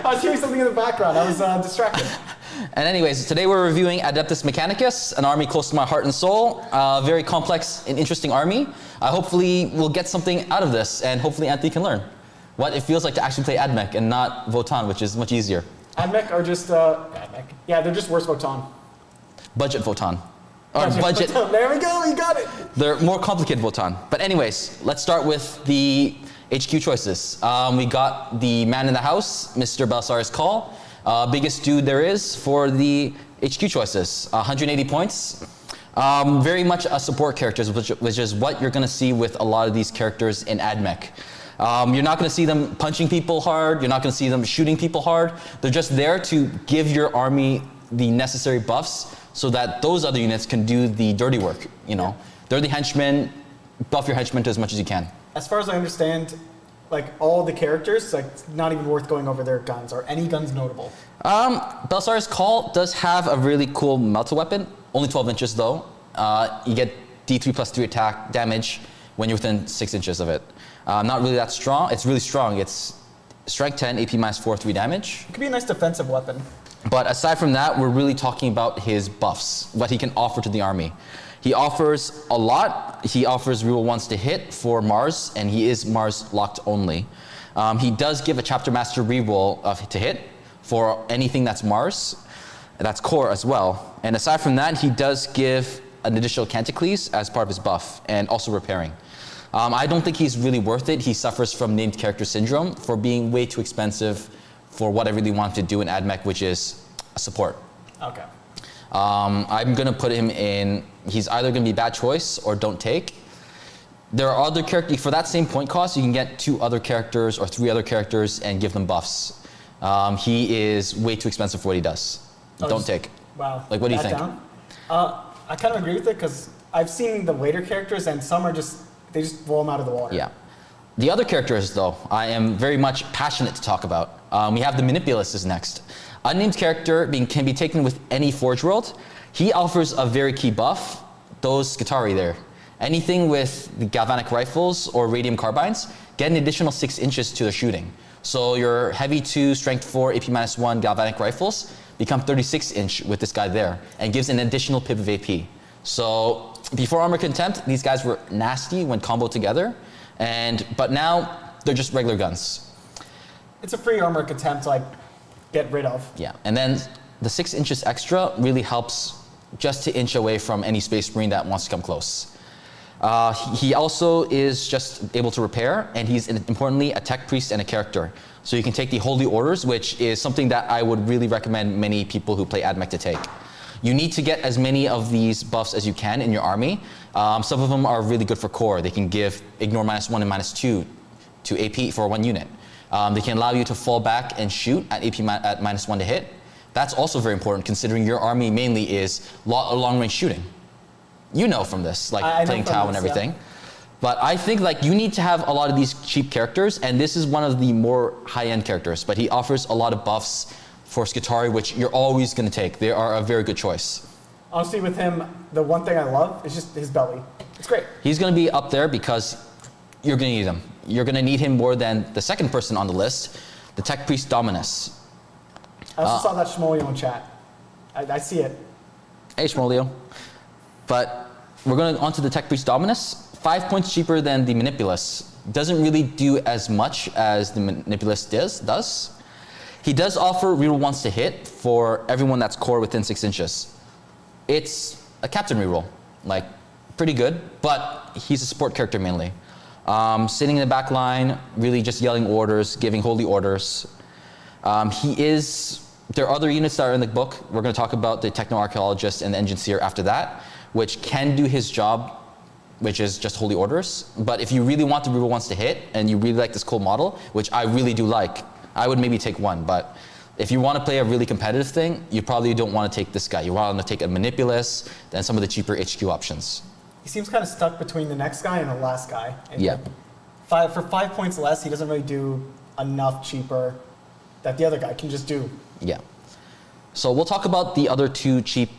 I was hearing something in the background. I was distracted. And anyways, today we're reviewing Adeptus Mechanicus, an army close to my heart and soul. Very complex and interesting army. Hopefully we'll get something out of this, and hopefully Anthony can learn what it feels like to actually play Admech and not Votann, which is much easier. Admech are just, yeah, they're just worse Votann. Budget Votann. Or budget. There we go, you got it. They're more complicated Votann. But anyways, let's start with the HQ choices. We got the man in the house, Mr. Belisarius Cawl. Biggest dude there is for the HQ choices, 180 points. Very much a support character, which is what you're gonna see with a lot of these characters in Admech. You're not gonna see them punching people hard, you're not gonna see them shooting people hard. They're just there to give your army the necessary buffs so that those other units can do the dirty work, you know. They're the henchmen, buff your henchmen to as much as you can. As far as I understand, like all the characters, like it's not even worth going over their guns. Are any guns notable? Belisarius Cawl does have a really cool melta weapon, only 12 inches though. You get D3 plus 3 attack damage when you're within 6 inches of it. Not really that strong, it's really strong. It's strength 10, AP minus 4, 3 damage. It could be a nice defensive weapon. But aside from that, we're really talking about his buffs, what he can offer to the army. He offers a lot. He offers reroll once to hit for Mars, and he is Mars locked only. He does give a Chapter Master reroll to hit for anything that's Mars. That's core as well. And aside from that, he does give an additional Canticles as part of his buff, and also repairing. I don't think he's really worth it. He suffers from named character syndrome for being way too expensive for what I really want to do in Admech, which is support. Okay. I'm gonna put him in, he's either gonna be bad choice or don't take. There are other characters, for that same point cost, you can get 2 other characters or 3 other characters and give them buffs. He is way too expensive for what he does. Don't take. Wow. Like, what do you think? I kind of agree with it because I've seen the later characters and some are just, they just roll them out of the water. Yeah. The other characters though, I am very much passionate to talk about. We have the Manipulus is next. Unnamed character can be taken with any Forge World. He offers a very key buff, those Skitarii there. Anything with the galvanic rifles or radium carbines, get an additional 6 inches to their shooting. So your heavy 2, strength 4, AP minus 1 galvanic rifles become 36 inch with this guy there, and gives an additional pip of AP. So before Armor Contempt, these guys were nasty when comboed together, but now they're just regular guns. It's a free Armor Contempt to like get rid of. Yeah, and then the 6 inches extra really helps just to inch away from any Space Marine that wants to come close. He also is just able to repair, and he's importantly a tech priest and a character. So you can take the Holy Orders, which is something that I would really recommend many people who play Admech to take. You need to get as many of these buffs as you can in your army. Some of them are really good for core. They can give ignore -1 and -2 to AP for 1 unit. They can allow you to fall back and shoot at AP at -1 to hit. That's also very important considering your army mainly is long range shooting. You know from this, like playing Tau and everything. Yeah. But I think like you need to have a lot of these cheap characters, and this is one of the more high-end characters, but he offers a lot of buffs for Skitarii, which you're always gonna take. They are a very good choice. Honestly, with him, the one thing I love is just his belly. It's great. He's gonna be up there because you're gonna need him. You're gonna need him more than the second person on the list, the Tech Priest Dominus. I also saw that Shmolio in chat. I see it. Hey Shmolio. But we're going on to the Tech Priest Dominus. 5 points cheaper than the Manipulus. Doesn't really do as much as the Manipulus does. He does offer reroll once to hit for everyone that's core within 6 inches. It's a captain reroll, like pretty good, but he's a support character mainly. Sitting in the back line, really just yelling orders, giving holy orders. There are other units that are in the book. We're going to talk about the Techno-Archaeologist and the Enginseer after that, which can do his job, which is just holy orders. But if you really want to reroll once to hit, and you really like this cool model, which I really do like, I would maybe take 1. But if you want to play a really competitive thing, you probably don't want to take this guy. You want to take a Manipulus, then some of the cheaper HQ options. He seems kind of stuck between the next guy and the last guy. And yeah. For 5 points less, he doesn't really do enough cheaper that the other guy can just do. Yeah. So we'll talk about the other 2 cheap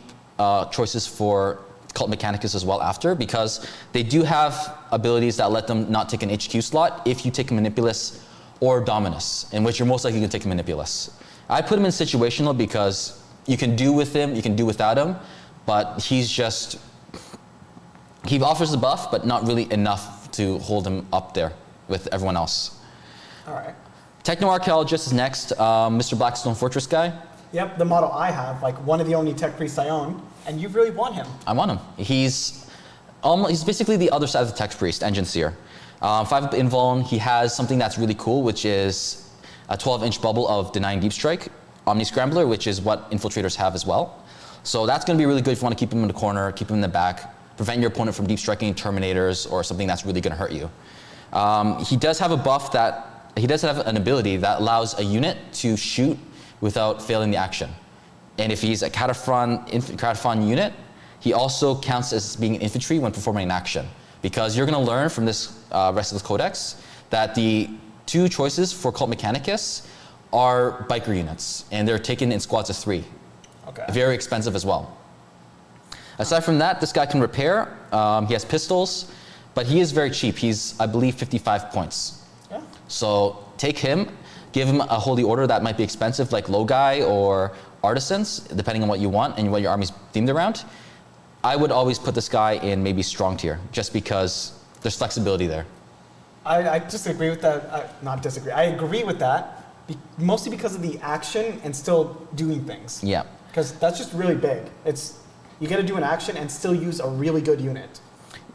choices for Cult Mechanicus as well after, because they do have abilities that let them not take an HQ slot if you take a Manipulus or Dominus, in which you're most likely going to take Manipulus. I put him in situational because you can do with him, you can do without him, but he offers the buff, but not really enough to hold him up there with everyone else. All right. Techno-Archaeologist is next, Mr. Blackstone Fortress guy. Yep, the model I have, like one of the only tech priests I own, and you really want him. I want him. He's basically the other side of the tech priest, Engine Seer. 5 invuln, he has something that's really cool, which is a 12-inch bubble of denying deep strike, Omni Scrambler, which is what infiltrators have as well. So that's going to be really good if you want to keep him in the corner, keep him in the back, prevent your opponent from deep striking Terminators or something that's really going to hurt you. He does have a buff he does have an ability that allows a unit to shoot without failing the action. And if he's a Cataphron unit, he also counts as being an infantry when performing an action. Because you're going to learn from this Restless Codex that the 2 choices for Cult Mechanicus are biker units, and they're taken in squads of 3. Okay. Very expensive as well. Aside from that, this guy can repair. He has pistols, but he is very cheap. He's, I believe, 55 points. Yeah. So take him, give him a holy order that might be expensive, like Logai or Artisans, depending on what you want and what your army's themed around. I would always put this guy in maybe strong tier, just because there's flexibility there. I disagree with that. Not disagree. I agree with that, mostly because of the action and still doing things. Yeah. Because that's just really big. You got to do an action and still use a really good unit.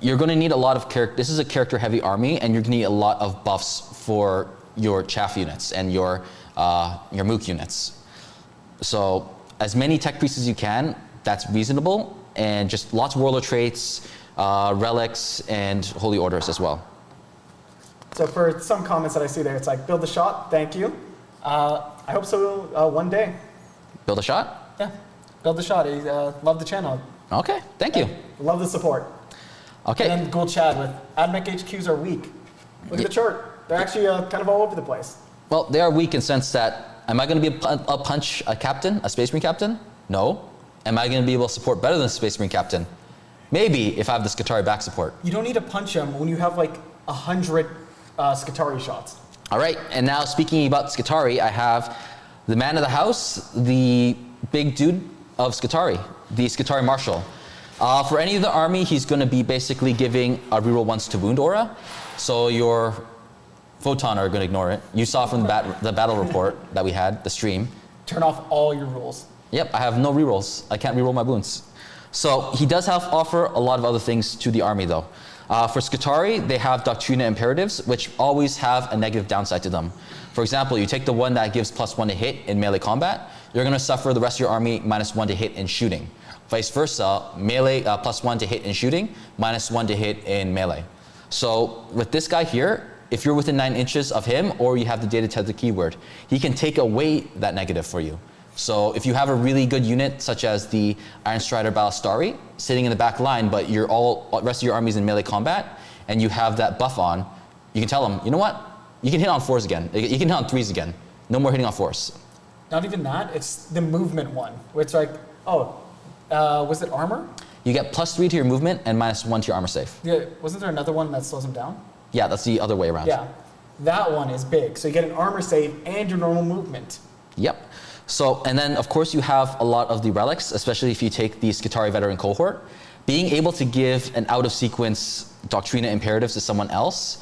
You're going to need a lot of character. This is a character-heavy army, and you're going to need a lot of buffs for your chaff units and your mook units. So as many tech priests as you can, that's reasonable, and just lots of warlord traits, relics, and holy orders as well. So for some comments that I see there, it's like, build the shot, thank you. I hope so one day. Build a shot? Yeah, build the shot. Love the channel. Okay, thank you. Love the support. Okay. And then Ghoul Chad with AdMech HQs are weak. Look at the chart. They're actually kind of all over the place. Well, they are weak in the sense that, am I going to be able to punch a captain, a Space Marine captain? No. Am I going to be able to support better than a Space Marine captain? Maybe, if I have the Skitarii back support. You don't need to punch him when you have like 100 Skitarii shots. All right, and now speaking about Skitarii, I have the man of the house, the big dude of Skitarii, the Skitarii Marshal. For any of the army, he's going to be basically giving a reroll once to wound aura. So your Photon are going to ignore it. You saw from the battle report that we had, the stream. Turn off all your rules. Yep, I have no rerolls. I can't reroll my wounds. So he does offer a lot of other things to the army though. For Skitarii, they have Doctrina Imperatives, which always have a negative downside to them. For example, you take the one that gives +1 to hit in melee combat, you're going to suffer the rest of your army -1 to hit in shooting. Vice versa, melee +1 to hit in shooting, -1 to hit in melee. So with this guy here, if you're within 9 inches of him, or you have the data tether keyword, he can take away that negative for you. So if you have a really good unit, such as the Iron Strider Ballistari, sitting in the back line, but the rest of your army's in melee combat, and you have that buff on, you can tell him, you know what? You can hit on 4s again. You can hit on 3s again. No more hitting on 4s. Not even that, it's the movement one, where it's like, was it armor? You get +3 to your movement and -1 to your armor save. Yeah, wasn't there another one that slows him down? Yeah, that's the other way around. Yeah, that one is big. So you get an armor save and your normal movement. Yep. So, and then of course you have a lot of the relics, especially if you take the Skitarii veteran cohort. Being able to give an out of sequence Doctrina Imperatives to someone else,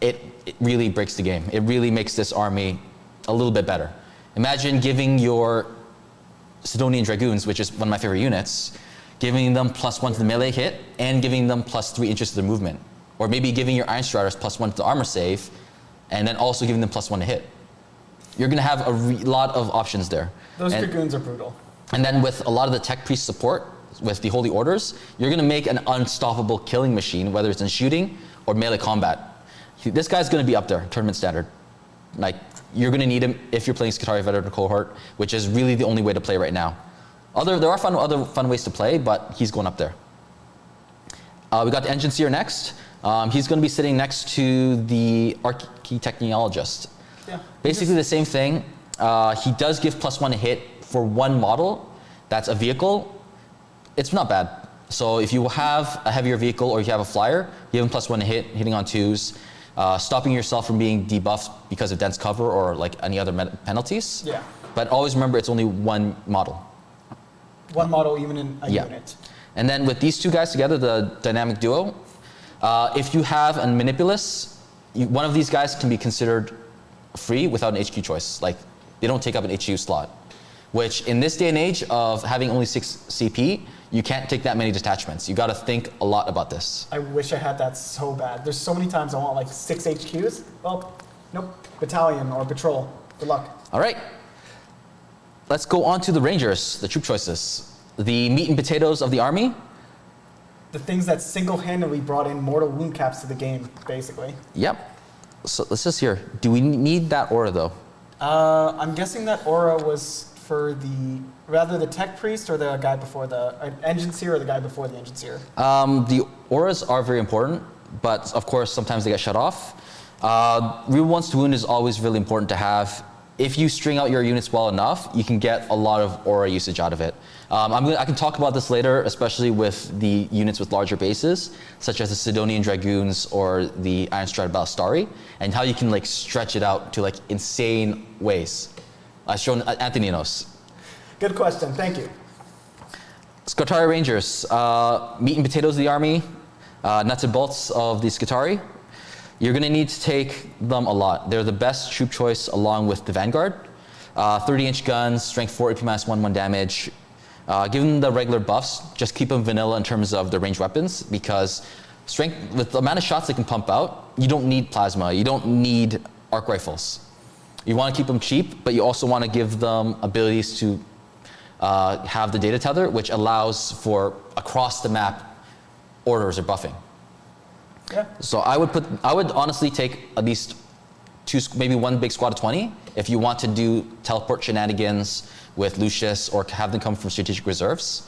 it really breaks the game. It really makes this army a little bit better. Imagine giving your Sidonian Dragoons, which is one of my favorite units, giving them +1 to the melee hit and giving them +3 inches to their movement. Or maybe giving your Iron Striders +1 to the armor save and then also giving them +1 to hit. You're going to have a lot of options there. Those Dragoons are brutal. And then with a lot of the tech priest support, with the Holy Orders, you're going to make an unstoppable killing machine, whether it's in shooting or melee combat. This guy's going to be up there, tournament standard. Like, you're going to need him if you're playing Skitarii veteran cohort, which is really the only way to play right now. There are other fun ways to play, but he's going up there. We got the Engine Seer next. He's going to be sitting next to the Architechnologist. Yeah. Basically the same thing. He does give +1 to hit for one model. That's a vehicle. It's not bad. So if you have a heavier vehicle or you have a flyer, give him +1 to hit, hitting on 2s. stopping yourself from being debuffed because of dense cover or like any other penalties. Yeah. But always remember it's only one model. One model even in a unit. And then with these two guys together, the dynamic duo, if you have a Manipulus, one of these guys can be considered free without an HQ choice. Like, they don't take up an HQ slot. Which, in this day and age of having only 6 CP, you can't take that many detachments. You gotta think a lot about this. I wish I had that so bad. There's so many times I want like 6 HQs. Well, nope. Battalion or patrol. Good luck. All right. Let's go on to the Rangers, the troop choices. The meat and potatoes of the army. The things that single-handedly brought in mortal wound caps to the game, basically. Yep. So let's just hear. Do we need that aura though? I'm guessing that aura was for the tech priest or the guy before the engine seer or the guy before the engine seer. The auras are very important, but of course sometimes they get shut off. Real once to wound is always really important to have. If you string out your units well enough, you can get a lot of aura usage out of it. I can talk about this later, especially with the units with larger bases, such as the Sidonian Dragoons or the Ironstride Ballistari, and how you can like stretch it out to like insane ways. I've shown Anthony knows. Good question, thank you. Skitarii Rangers, meat and potatoes of the army, nuts and bolts of the Skitarii. You're gonna need to take them a lot. They're the best troop choice along with the Vanguard. 30-inch guns, strength 4, AP -1 damage. Give them the regular buffs, just keep them vanilla in terms of the ranged weapons, because strength, with the amount of shots they can pump out, you don't need plasma, you don't need arc rifles. You wanna keep them cheap, but you also wanna give them abilities to have the data tether, which allows for across the map orders or buffing. Yeah. So I would honestly take at least maybe one big squad of 20 if you want to do teleport shenanigans with Lucius or have them come from strategic reserves,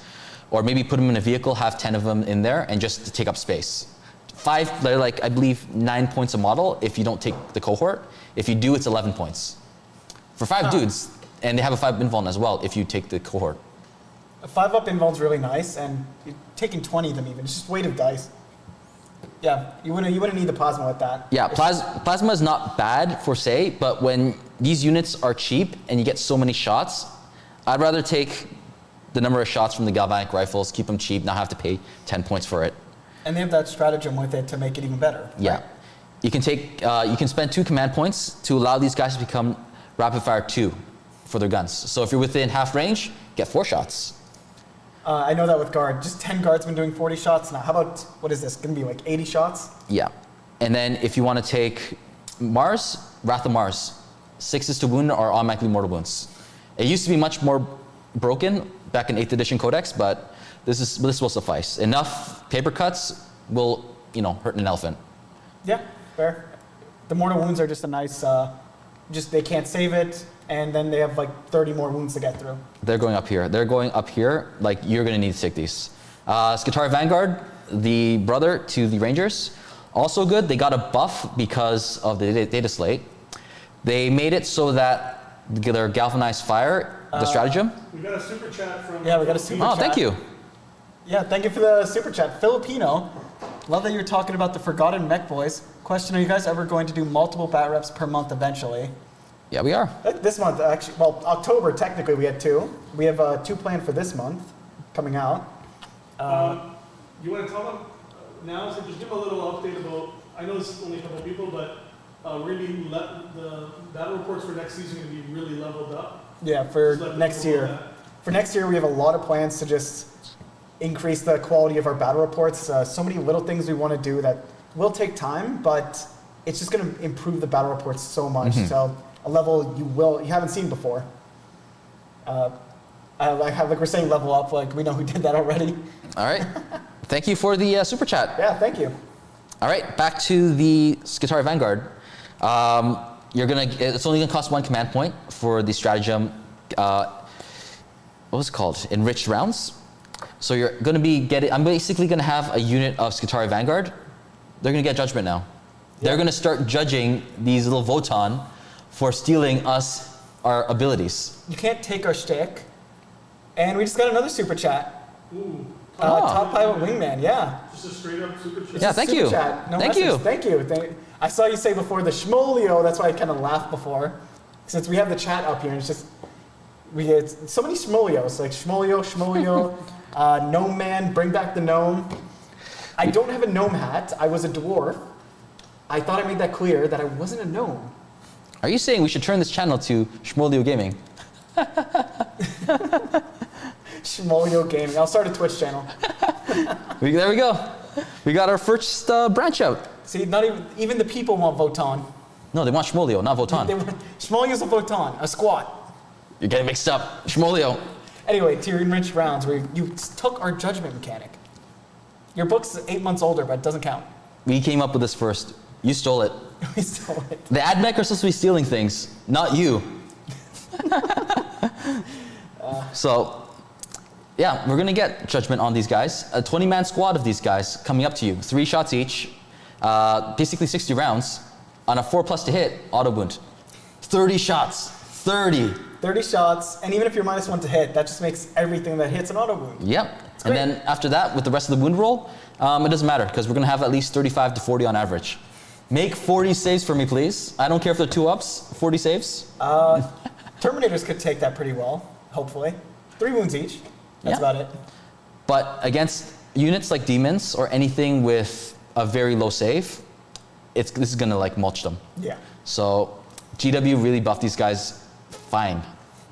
or maybe put them in a vehicle, have 10 of them in there, and just to take up space. 5, they're like I believe 9 points a model if you don't take the cohort. If you do, it's 11 points for 5 dudes, and they have a 5 invuln as well if you take the cohort. A 5-up invuln's really nice, and you're taking 20 of them even. It's just weight of dice. Yeah, you wouldn't need the plasma with that. Yeah, plasma is not bad for say, but when these units are cheap and you get so many shots, I'd rather take the number of shots from the galvanic rifles, keep them cheap, not have to pay 10 points for it. And they have that stratagem with it to make it even better. Yeah, right? you can spend 2 command points to allow these guys to become rapid fire 2 for their guns. So if you're within half range, get 4 shots. I know that with guard. Just 10 guardsmen doing 40 shots now. How about, what is this, gonna be like 80 shots? Yeah, and then if you want to take Mars, Wrath of Mars. 6s to wound are automatically mortal wounds. It used to be much more broken back in 8th edition codex, but this will suffice. Enough paper cuts will, hurt an elephant. Yeah, fair. The mortal wounds are just a nice, they can't save it, and then they have like 30 more wounds to get through. They're going up here. They're going up here. Like, you're going to need to take these. Skitarii Vanguard, the brother to the Rangers, also good. They got a buff because of the data slate. They made it so that their galvanized fire, the stratagem. We got a super chat from. Yeah, we got a super chat. Oh, thank you. Yeah, thank you for the super chat. Filipino, love that you're talking about the Forgotten Mech Boys. Question, are you guys ever going to do multiple bat reps per month eventually? Yeah, we are. This month, actually, well, October, technically, we had 2. We have 2 planned for this month coming out. You want to tell them now? So just give them a little update about. I know it's only a couple people, but we're going to be the battle reports for next season are going to be really leveled up. Yeah, for Just let next people know year. that. For next year, we have a lot of plans to just increase the quality of our battle reports. So many little things we want to do that will take time, but it's just going to improve the battle reports so much. So a level you haven't seen before. Like we're saying level up, like we know who did that already. All right. Thank you for the super chat. Yeah, thank you. All right, back to the Skitarii Vanguard. It's only gonna cost 1 command point for the stratagem. What was it called? Enriched rounds. So you're gonna be getting. I'm basically gonna have a unit of Skitarii Vanguard. They're gonna get judgment now. Yeah. They're gonna start judging these little Votan for stealing us our abilities. You can't take our shtick. And we just got another super chat. Ooh, Top Pilot Wingman, yeah. just a straight up super chat. Yeah, thank Super you. Chat. No Thank message. you. Thank you. I saw you say before the Schmolio, that's why I kind of laughed before. Since we have the chat up here, and it's just, we get so many Schmolios, like Schmolio, Gnome Man, bring back the gnome. I don't have a gnome hat, I was a dwarf. I thought I made that clear that I wasn't a gnome. Are you saying we should turn this channel to Schmolio Gaming? Schmolio Gaming, I'll start a Twitch channel. There we go. We got our first branch out. See, not even the people want Votan. No, they want Schmolio, not Votan. Schmolio's a Votan, a squat. You're getting mixed up. Schmolio. Anyway, to your enriched rounds, where you took our judgment mechanic. Your book's 8 months older, but it doesn't count. We came up with this first. You stole it. We stole it. The AdMech are supposed to be stealing things, not you. So, yeah, we're gonna get judgment on these guys. A 20-man squad of these guys coming up to you. 3 shots each, basically 60 rounds. On a 4+ to hit, auto wound. 30 shots, 30. 30 shots, and even if you're -1 to hit, that just makes everything that hits an auto wound. Yep. And then after that, with the rest of the wound roll, it doesn't matter because we're gonna have at least 35 to 40 on average. Make 40 saves for me, please. I don't care if they're 2-ups, 40 saves. Terminators could take that pretty well, hopefully. 3 wounds each. That's about it. But against units like demons or anything with a very low save, this is gonna like mulch them. Yeah. So GW really buffed these guys fine.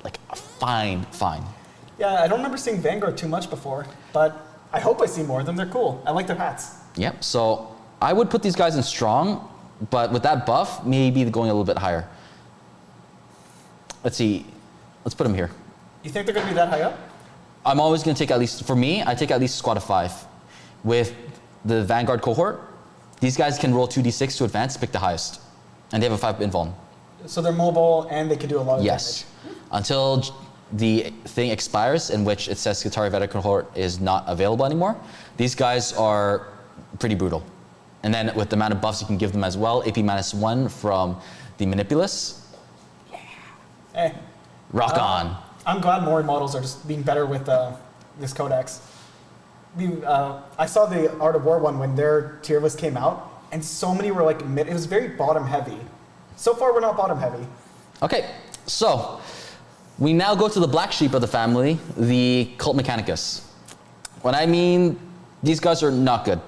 Like fine. Yeah, I don't remember seeing Vanguard too much before, but I hope I see more of them. They're cool. I like their hats. Yep, so I would put these guys in strong, but with that buff, maybe going a little bit higher. Let's see, let's put them here. You think they're gonna be that high up? I'm always gonna take at least, for me, I take at least a squad of 5. With the Vanguard cohort, these guys can roll 2d6 to advance, pick the highest. And they have a 5 invuln. So they're mobile and they can do a lot of Yes. Until the thing expires in which it says Skitarii Veda cohort is not available anymore, these guys are pretty brutal. And then with the amount of buffs you can give them as well, AP -1 from the Manipulus. Hey, Rock on. I'm glad more models are just being better with this codex. I saw the Art of War one when their tier list came out, and so many were like mid. It was very bottom heavy. So far, we're not bottom heavy. Okay, so we now go to the black sheep of the family, the Cult Mechanicus. When I mean these guys are not good.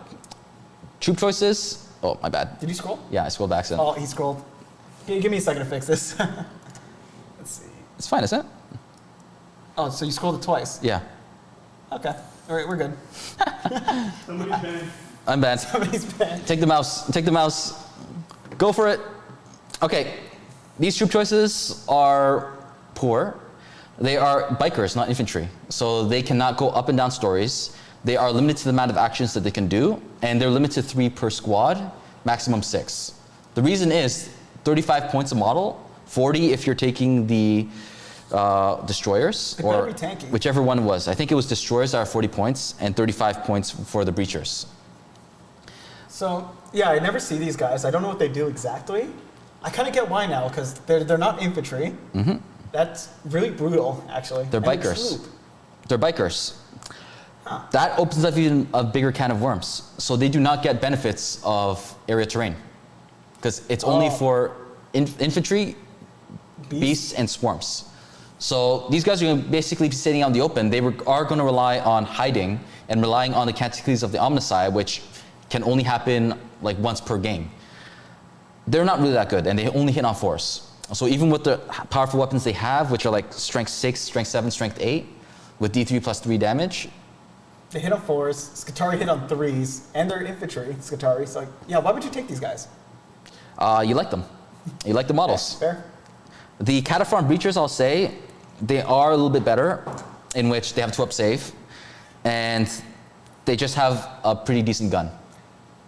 Troop choices. Oh, my bad. Did you scroll? Yeah, I scrolled back. So. Oh, he scrolled. Give me a second to fix this. Let's see. It's fine, isn't it? Oh, so you scrolled it twice? Yeah. Okay. All right, we're good. Somebody's banned. I'm banned. Somebody's banned. Take the mouse. Take the mouse. Go for it. Okay. These troop choices are poor. They are bikers, not infantry. So they cannot go up and down stories. They are limited to the amount of actions that they can do, and they're limited to 3 per squad, maximum 6. The reason is 35 points a model, 40 if you're taking the destroyers, They better or be tanky. whichever one it was. I think it was destroyers that are 40 points, and 35 points for the breachers. So, yeah, I never see these guys. I don't know what they do exactly. I kind of get why now, because they're not infantry. Mm-hmm. That's really brutal, actually. They're And bikers. troop. They're bikers. Huh. That opens up even a bigger can of worms. So they do not get benefits of area terrain. Because it's only for infantry, beasts, and swarms. So these guys are going to basically be sitting out in the open. They are going to rely on hiding and relying on the Canticles of the Omnicide, which can only happen like once per game. They're not really that good, and they only hit on 4s. So even with the powerful weapons they have, which are like strength 6, strength 7, strength 8, with D3 plus 3 damage. They hit on 4s, Skitarii hit on 3s, and they're infantry, Skitarii. So, like, yeah, why would you take these guys? You like them. You like the models. Fair. The Cataphron Breachers, I'll say, they are a little bit better, in which they have 2-up save, and they just have a pretty decent gun.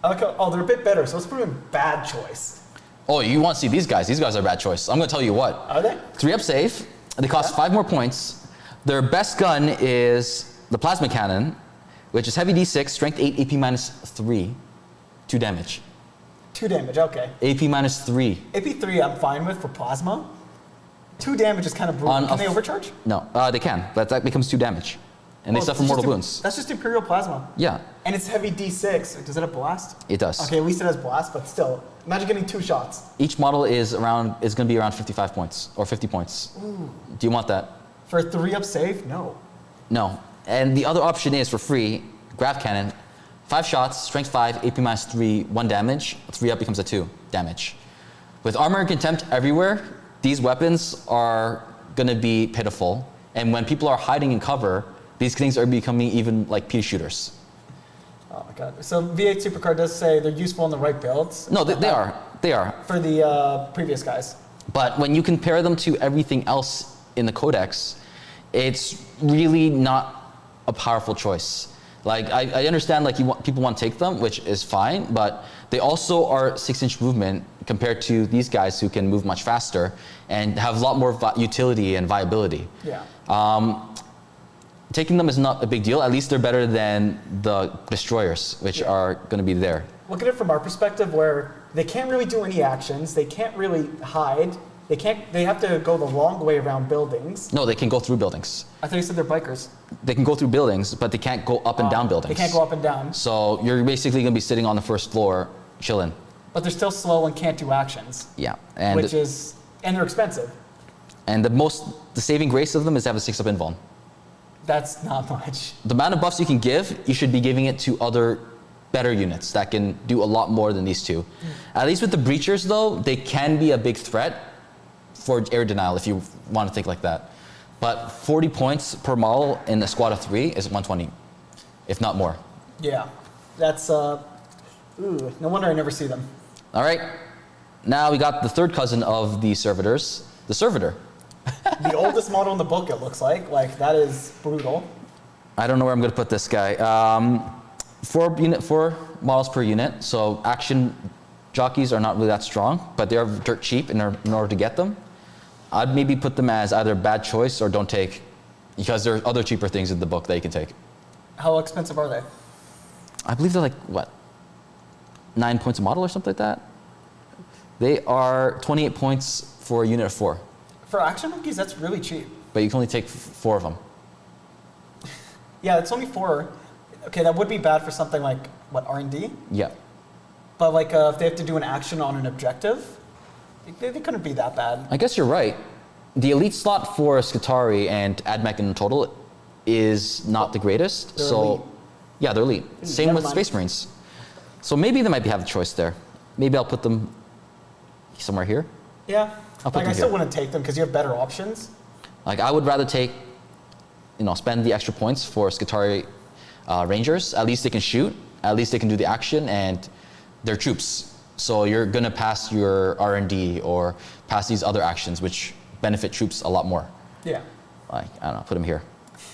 I like how, they're a bit better, so let's put them in bad choice. Oh, you want to see these guys? These guys are a bad choice. I'm going to tell you what. Are they? 3-up save. They cost 5 more points. Their best gun is the Plasma Cannon, which is heavy D6, strength 8, AP -3, 2 damage. 2 damage, okay. AP -3. AP3 I'm fine with for plasma. 2 damage is kind of brutal. Can they overcharge? No, they can, but that becomes 2 damage. and they Oh, suffer it's mortal just wounds. That's just Imperial Plasma. Yeah, And it's heavy D6. Does it have blast? it does. Okay, at least it has blast, but still, imagine getting 2 shots. Each model is going to be around 55 points or 50 points. Ooh. Do you want that? For a 3-up save? No. No. And the other option is for free, Grav Cannon. 5 shots, strength 5, AP minus 3, 1 damage. 3 up becomes a 2 damage. With armor and contempt everywhere, these weapons are gonna be pitiful. And when people are hiding in cover, these things are becoming even like pea shooters. Oh my god. So V8 Supercard does say they're useful in the right builds. No, they are. They are. For the previous guys. But when you compare them to everything else in the codex, it's really not a powerful choice. Like, I understand like people want to take them, which is fine, but they also are 6-inch movement compared to these guys who can move much faster and have a lot more utility and viability. Yeah. Taking them is not a big deal. At least they're better than the destroyers, which are going to be there. Look at it from our perspective where they can't really do any actions, they can't really hide, they have to go the long way around buildings. No, they can go through buildings. I thought you said they're bikers. They can go through buildings, but they can't go up and down buildings. They can't go up and down. So you're basically going to be sitting on the first floor, chilling. But they're still slow and can't do actions. Yeah, And they're expensive. and the saving grace of them is to have a 6-up invuln. That's not much. The amount of buffs you can give, you should be giving it to other better units that can do a lot more than these two. At least with the breachers though, they can be a big threat for air denial if you want to think like that. But 40 points per model in a squad of 3 is 120, if not more. Yeah. That's, no wonder I never see them. All right, now we got the third cousin of the servitors, the servitor. The oldest model in the book, it looks like. Like, that is brutal. I don't know where I'm going to put this guy. 4 models per unit, so action jockeys are not really that strong, but they are dirt cheap in order to get them. I'd maybe put them as either bad choice or don't take, because there are other cheaper things in the book that you can take. How expensive are they? I believe they're like, what, 9 points a model or something like that? They are 28 points for a unit of 4. For action monkeys, that's really cheap. But you can only take 4 of them. Yeah, it's only 4. Okay, that would be bad for something like, what, R&D? Yeah. But like, if they have to do an action on an objective, they couldn't be that bad. I guess you're right. The elite slot for Skitarii and AdMech in total is not the greatest. They're so, elite. Yeah, they're elite. Same never with mind. Space Marines. So maybe they might have a choice there. Maybe I'll put them somewhere here. Yeah. I'll put Like, them I still here. wouldn't take them because you have better options. Like, I would rather take, spend the extra points for Skitarii Rangers. At least they can shoot. At least they can do the action, and they're troops. So you're gonna pass your R&D or pass these other actions, which benefit troops a lot more. Yeah. Like, I don't know, put them here.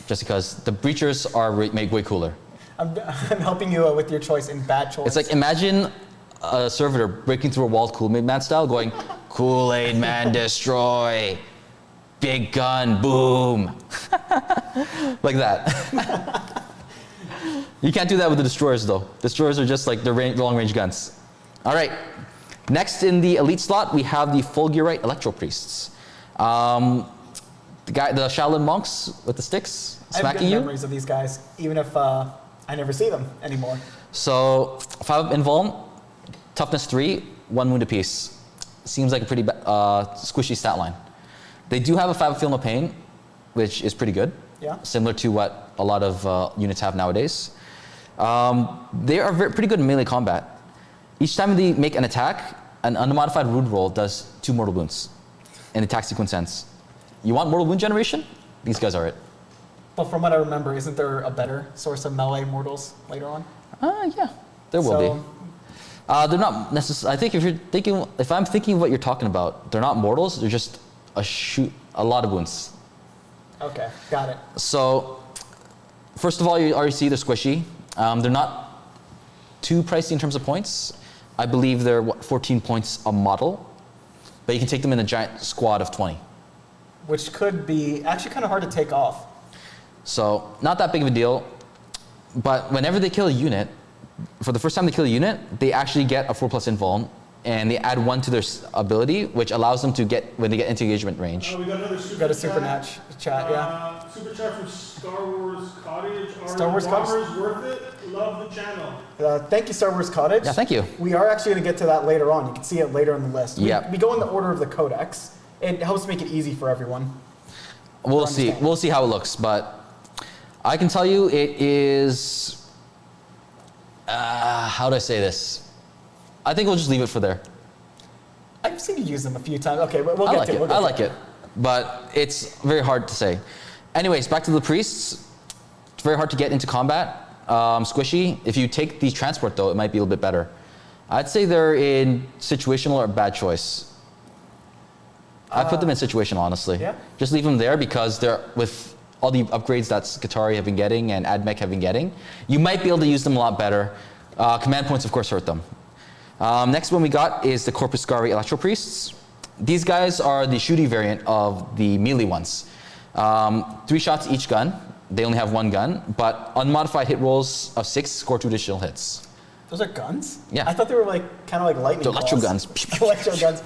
Just because the breachers are make way cooler. I'm helping you with your choice in bad choice. It's like, imagine a servitor breaking through a wall Kool-Aid Man style, going, Kool-Aid Man destroy, big gun, boom. Like that. You can't do that with the destroyers though. Destroyers are just like the long-range guns. All right, next in the elite slot, we have the Fulgurite Electro Priests. The Shaolin monks with the sticks I have smacking good you. memories of these guys, even if I never see them anymore. So 5 invuln, toughness 3, 1 wound apiece. Seems like a pretty squishy stat line. They do have a 5 feel no pain, which is pretty good. Yeah. Similar to what a lot of units have nowadays. They are pretty good in melee combat. Each time they make an attack, an unmodified wound roll does 2 mortal wounds in attack sequence ends. You want mortal wound generation? These guys are it. But from what I remember, isn't there a better source of melee mortals later on? Yeah, there will be. They're not necessarily. I think if I'm thinking what you're talking about, they're not mortals. They're just a lot of wounds. Okay, got it. So, first of all, you already see they're squishy. They're not too pricey in terms of points. I believe they're 14 points a model, but you can take them in a giant squad of 20. Which could be actually kind of hard to take off. So, not that big of a deal. But whenever they kill a unit, for the first time they kill a unit, they actually get a 4+ invuln and they add 1 to their ability, which allows them to get, when they get into engagement range. We got another Got a super chat, yeah. Super chat from Star Wars Cottage. Star Wars Cottage. Warhammer's worth it. Love the channel. Thank you, Star Wars Cottage. Yeah, thank you. We are actually going to get to that later on. You can see it later in the list. Yep. We go in the order of the codex. It helps make it easy for everyone. We'll see. We'll see how it looks, but I can tell you it is. How do I say this? I think we'll just leave it for there. I've seen you use them a few times. Okay, we'll get to it. I like it, but it's very hard to say. Anyways, back to the priests. It's very hard to get into combat. Squishy. If you take the transport though, it might be a little bit better. I'd say they're in situational or bad choice. I put them in situational, honestly. Yeah. Just leave them there because they're with all the upgrades that Skitarii have been getting and AdMech have been getting. You might be able to use them a lot better. Command points, of course, hurt them. Next one we got is the Corpus Gari Electro Priests. These guys are the shooty variant of the melee ones. 3 shots each gun. They only have 1 gun, but unmodified hit rolls of 6 score 2 additional hits. Those are guns? Yeah. I thought they were like kind of like lightning They're electro balls. guns. Electro guns.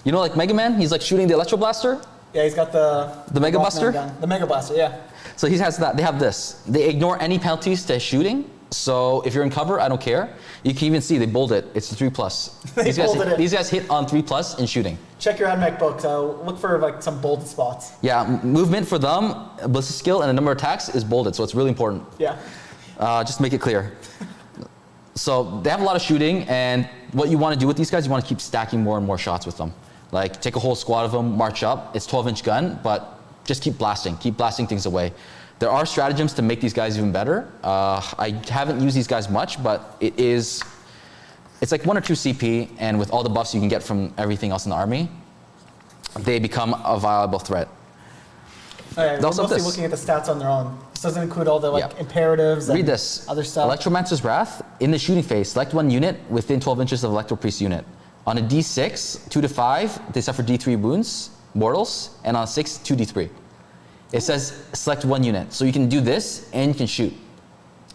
You know, like Mega Man, he's like shooting the Electro Blaster. Yeah, he's got the Mega Rockman Buster? gun. The Mega Blaster, yeah. So he has that. They have this. They ignore any penalties to shooting. So if you're in cover, I don't care. You can even see they bold it. It's a 3+. They bolded it. These guys hit on 3+ in shooting. Check your AdMech book. Look for like some bolded spots. Yeah, movement for them, ballistic skill, and the number of attacks is bolded, so it's really important. Yeah. Just to make it clear. So they have a lot of shooting, and what you want to do with these guys, you want to keep stacking more and more shots with them. Like take a whole squad of them, march up. It's 12-inch gun, but just keep blasting things away. There are stratagems to make these guys even better. I haven't used these guys much, but it's like 1 or 2 CP, and with all the buffs you can get from everything else in the army, they become a viable threat. Okay, we're Also mostly this. looking at the stats on their own. This doesn't include all the Yeah. imperatives and Read this. other stuff. Electromancer's Wrath. In the shooting phase, select 1 unit within 12 inches of Electro Priest unit. On a D6, 2 to 5, they suffer D3 wounds, mortals, and on 6, 2D3. It says select 1 unit. So you can do this and you can shoot.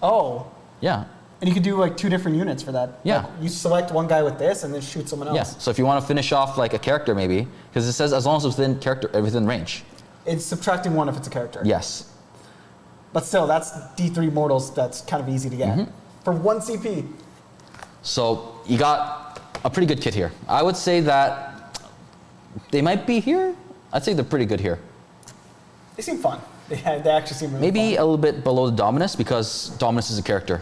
Oh. Yeah. And you could do like 2 different units for that. Yeah. Like, you select one guy with this and then shoot someone else. Yeah. So if you want to finish off like a character maybe, because it says as long as it's within range. It's subtracting 1 if it's a character. Yes. But still, that's D3 mortals. That's kind of easy to get. For 1 CP. So you got a pretty good kit here. I would say that they might be here. I'd say they're pretty good here. They seem fun. They actually seem really Maybe fun. a little bit below the Dominus because Dominus is a character.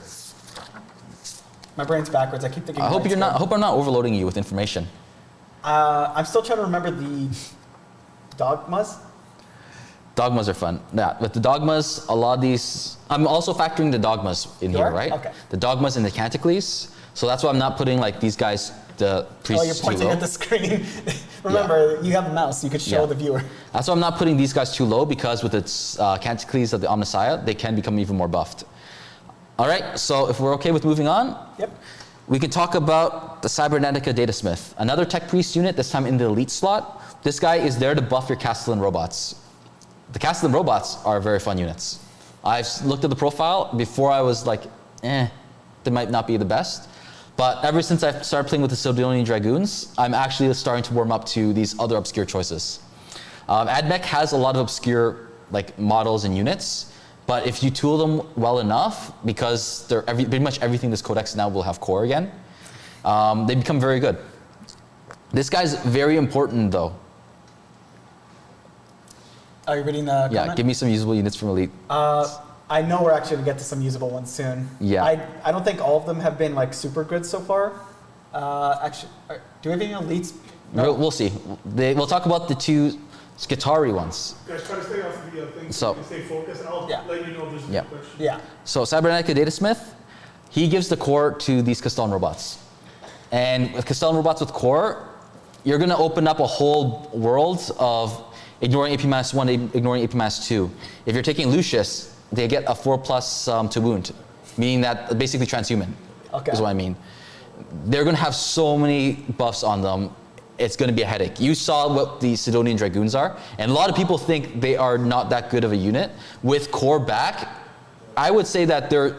My brain's backwards. I keep thinking. I hope I'm not overloading you with information. I'm still trying to remember the dogmas. Dogmas are fun. Yeah, with the dogmas, a lot of these. I'm also factoring the dogmas in You here, are? right? Okay. The dogmas and the canticles. So that's why I'm not putting like these guys, the priests. Oh, you're too pointing low. at the screen. Remember, you have a mouse. You could show Yeah. the viewer. That's why I'm not putting these guys too low because with its canticles of the Omnissiah, they can become even more buffed. All right. So if we're okay with moving on. Yep. We can talk about the Cybernetica Datasmith, another tech priest unit, this time in the elite slot. This guy is there to buff your Castellan robots. The Castellan robots are very fun units. I've looked at the profile. Before I was like, they might not be the best. But ever since I started playing with the Sidonian Dragoons, I'm actually starting to warm up to these other obscure choices. AdMech has a lot of obscure like models and units. But if you tool them well enough, because pretty much everything this codex now will have core again, they become very good. This guy's very important though. Are you reading the Yeah, comment? give me some usable units from Elite. I know we're actually going to get to some usable ones soon. Yeah. I don't think all of them have been like super good so far. Actually, do we have any elites? No. We'll see. We'll talk about the 2 Skitarii ones. Guys, try to stay off the things So- so you can stay focused, and I'll Yeah. let you know if there's Yeah. a question. Yeah. So Cybernetica Datasmith, he gives the core to these Castellan robots. And with Castellan robots with core, you're going to open up a whole world of ignoring AP-1, ignoring AP-2. If you're taking Lucius, they get a 4+ to wound, meaning that basically transhuman is what I mean. They're going to have so many buffs on them. It's going to be a headache. You saw what the Sidonian Dragoons are, and a lot of people think they are not that good of a unit. With core back, I would say that they're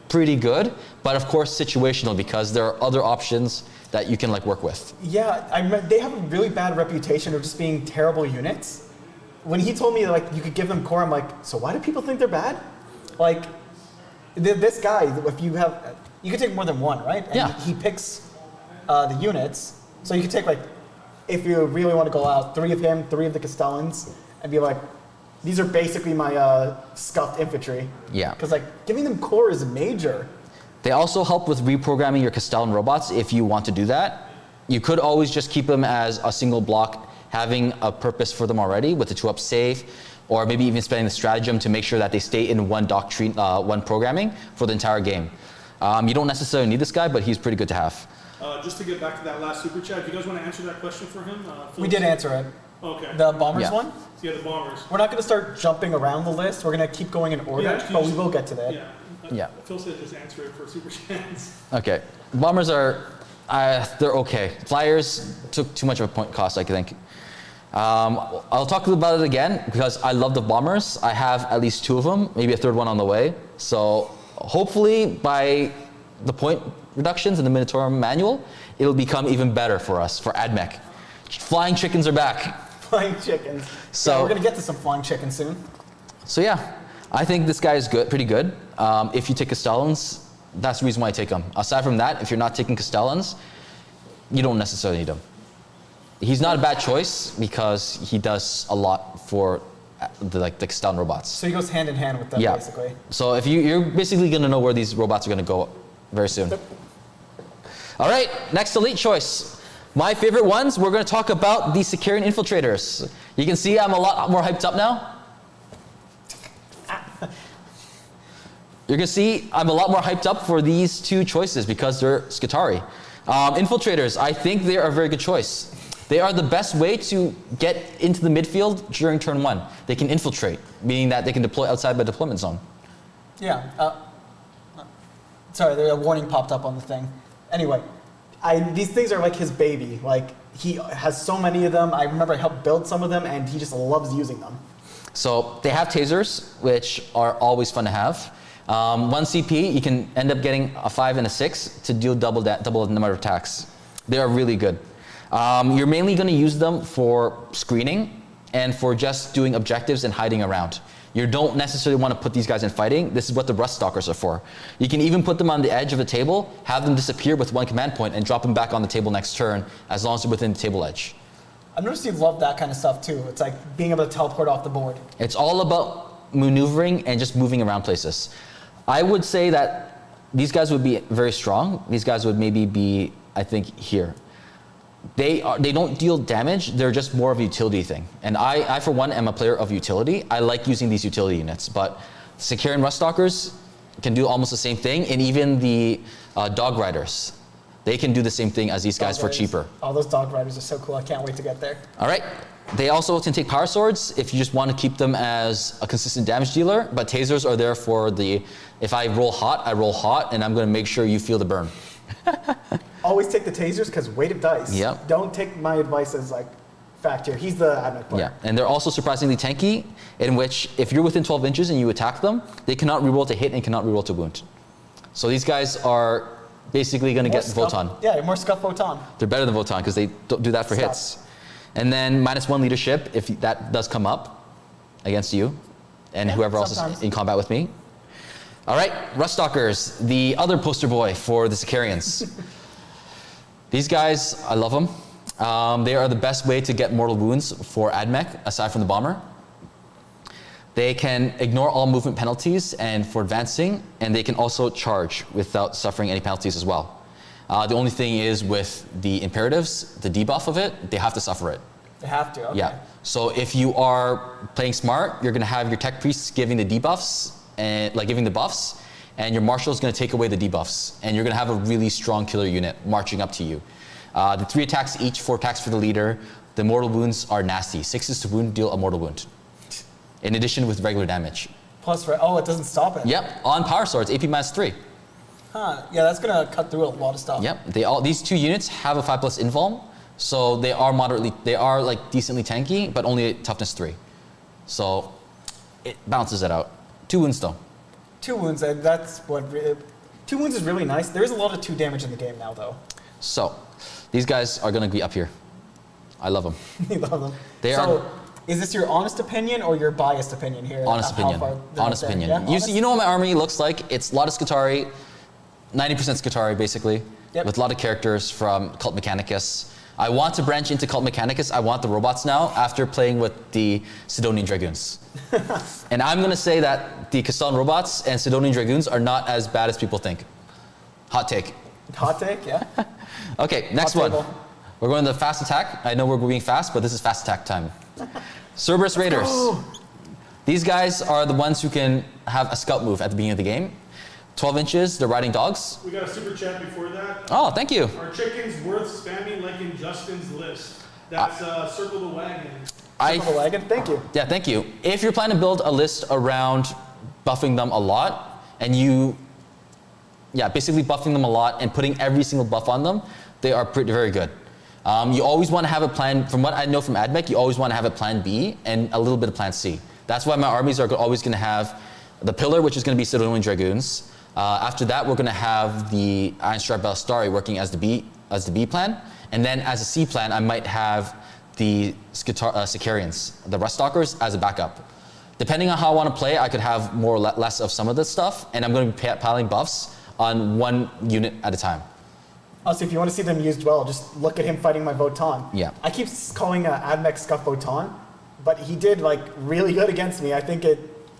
pretty good, but of course situational because there are other options that you can like work with. Yeah, they have a really bad reputation of just being terrible units. When he told me like you could give them core, I'm like, so why do people think they're bad? Like, this guy, if you have, you can take more than one, right? And Yeah. he picks the units, so you can take like, if you really want to go out, 3 of him, 3 of the Castellans, and be like, these are basically my scuffed infantry. Yeah. Because like giving them core is major. They also help with reprogramming your Castellan robots if you want to do that. You could always just keep them as a single block, having a purpose for them already with the 2-up save, or maybe even spending the stratagem to make sure that they stay in one doctrine, one programming for the entire game. You don't necessarily need this guy, but he's pretty good to have. Just to get back to that last super chat, do you guys want to answer that question for him? We did answer it. Okay. The bombers Yeah. one? Yeah, the bombers. We're not going to start jumping around the list. We're going to keep going in order, Yeah, but we will get to that. Yeah. Yeah. Phil said just answer it for super chats. Okay, bombers are, they're okay. Flyers took too much of a point cost, I think. I'll talk about it again because I love the bombers. I have at least 2 of them, maybe a 3rd one on the way. So hopefully by the point reductions in the Minotaur manual, it'll become even better for us, for AdMech. Flying chickens are back. Flying chickens. So- yeah, we're going to get to some flying chickens soon. So yeah, I think this guy is good, pretty good. If you take Castellans, that's the reason why I take him. Aside from that, if you're not taking Castellans, you don't necessarily need him. He's not a bad choice because he does a lot for the Castellan robots. So he goes hand in hand with them, Yeah. basically. So if you're basically going to know where these robots are going to go very soon. All right, next elite choice. My favorite ones, we're going to talk about the Sicarian infiltrators. You can see I'm a lot more hyped up now. You're going to see I'm a lot more hyped up for these 2 choices because they're Scutari. Infiltrators, I think they are a very good choice. They are the best way to get into the midfield during turn 1. They can infiltrate, meaning that they can deploy outside the deployment zone. Yeah. Sorry, a warning popped up on the thing. Anyway, these things are like his baby. Like, he has so many of them. I remember I helped build some of them, and he just loves using them. So they have tasers, which are always fun to have. 1 CP, you can end up getting a 5 and a 6 to deal double the number of attacks. They are really good. You're mainly going to use them for screening and for just doing objectives and hiding around. You don't necessarily want to put these guys in fighting. This is what the Rust Stalkers are for. You can even put them on the edge of the table, have them disappear with 1 command point, and drop them back on the table next turn, as long as they're within the table edge. I've noticed you love that kind of stuff too. It's like being able to teleport off the board. It's all about maneuvering and just moving around places. I would say that these guys would be very strong. These guys would maybe be, I think, here. They don't deal damage, they're just more of a utility thing. And I for one, am a player of utility. I like using these utility units, but Sicarian Rust Stalkers can do almost the same thing, and even the Dog Riders, they can do the same thing as these guys for cheaper. Oh, those Dog Riders are so cool, I can't wait to get there. All right, they also can take Power Swords if you just want to keep them as a consistent damage dealer, but Tasers are there for the, if I roll hot, and I'm going to make sure you feel the burn. Always take the tasers because weight of dice. Yep. Don't take my advice as like fact here. He's the admech player. Yeah, and they're also surprisingly tanky, in which if you're within 12 inches and you attack them, they cannot reroll to hit and cannot reroll to wound. So these guys are basically going to get Voton. Yeah, more scuff Voton. They're better than Voton because they don't do that for hits. And then -1 leadership if that does come up against you and whoever else is in combat with me. All right, Rust Stalkers, the other poster boy for the Sicarians. These guys, I love them. They are the best way to get mortal wounds for AdMech, aside from the bomber. They can ignore all movement penalties and for advancing, and they can also charge without suffering any penalties as well. The only thing is with the imperatives, the debuff of it, they have to suffer it. They have to, okay. Yeah. So if you are playing smart, you're going to have your tech priests giving the debuffs, and like giving the buffs, and your marshal is going to take away the debuffs, and you're going to have a really strong killer unit marching up to you. The 3 attacks each, 4 attacks for the leader. The mortal wounds are nasty. 6s to wound, deal a mortal wound. In addition with regular damage. Plus, oh, it doesn't stop it. Yep, on Power Swords, AP -3. Huh, yeah, that's gonna cut through a lot of stuff. Yep, these 2 units have a 5+ invuln, so they are like decently tanky, but only toughness 3. So it balances it out. 2 wounds though. 2 wounds, and that's what, 2 wounds is really nice. There is a lot of 2 damage in the game now though. So, These guys are going to be up here. I love them. You love them. They so, are- is this your honest opinion or your biased opinion here? Honest of how opinion. far they're Honest up there? opinion. Yeah, You, honest? you know what my army looks like? It's a lot of Scutari, 90% Scutari basically, Yep. with a lot of characters from Cult Mechanicus. I want to branch into Cult Mechanicus. I want the robots now after playing with the Sidonian Dragoons. And I'm going to say that the Castellan robots and Sidonian Dragoons are not as bad as people think. Hot take. Hot take, yeah. Okay, next Hot one. table. We're going to fast attack. I know we're moving fast, but this is fast attack time. Cerberus Raiders. These guys are the ones who can have a scout move at the beginning of the game. 12 inches, they're riding dogs. We got a super chat before that. Oh, thank you. Are chickens worth spamming like in Justin's list? That's Circle the Wagon. Circle the wagon, thank you. Yeah, thank you. If you're planning to build a list around buffing them a lot, and basically buffing them a lot and putting every single buff on them, they are very good. You always want to have a plan, from what I know from AdMech, you always want to have a plan B and a little bit of plan C. That's why my armies are always going to have the pillar, which is going to be Sidonian Dragoons. After that, we're going to have the Ironstrike Ballistari working as the B plan. And then as a C plan, I might have the Sicarians, the Ruststalkers, as a backup. Depending on how I want to play, I could have more or less of some of this stuff, and I'm going to be piling buffs on one unit at a time. Also, if you want to see them used well, just look at him fighting my Votan. Yeah. I keep calling Admech Scuff Votan, but he did like really good against me. I think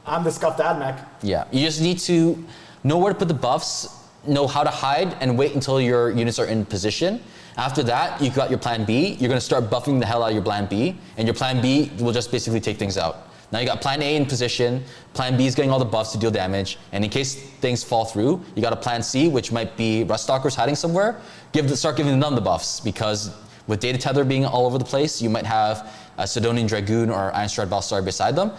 I'm the Scuffed Admech. Yeah, you just need to know where to put the buffs, know how to hide, and wait until your units are in position. After that, you've got your plan B. You're going to start buffing the hell out of your plan B, and your plan B will just basically take things out. Now you got plan A in position, plan B is getting all the buffs to deal damage, and in case things fall through, you got a plan C, which might be Ruststalkers hiding somewhere. Start giving them the buffs, because with data tether being all over the place, you might have a Sidonian Dragoon or Ironstrike Ballistari beside them.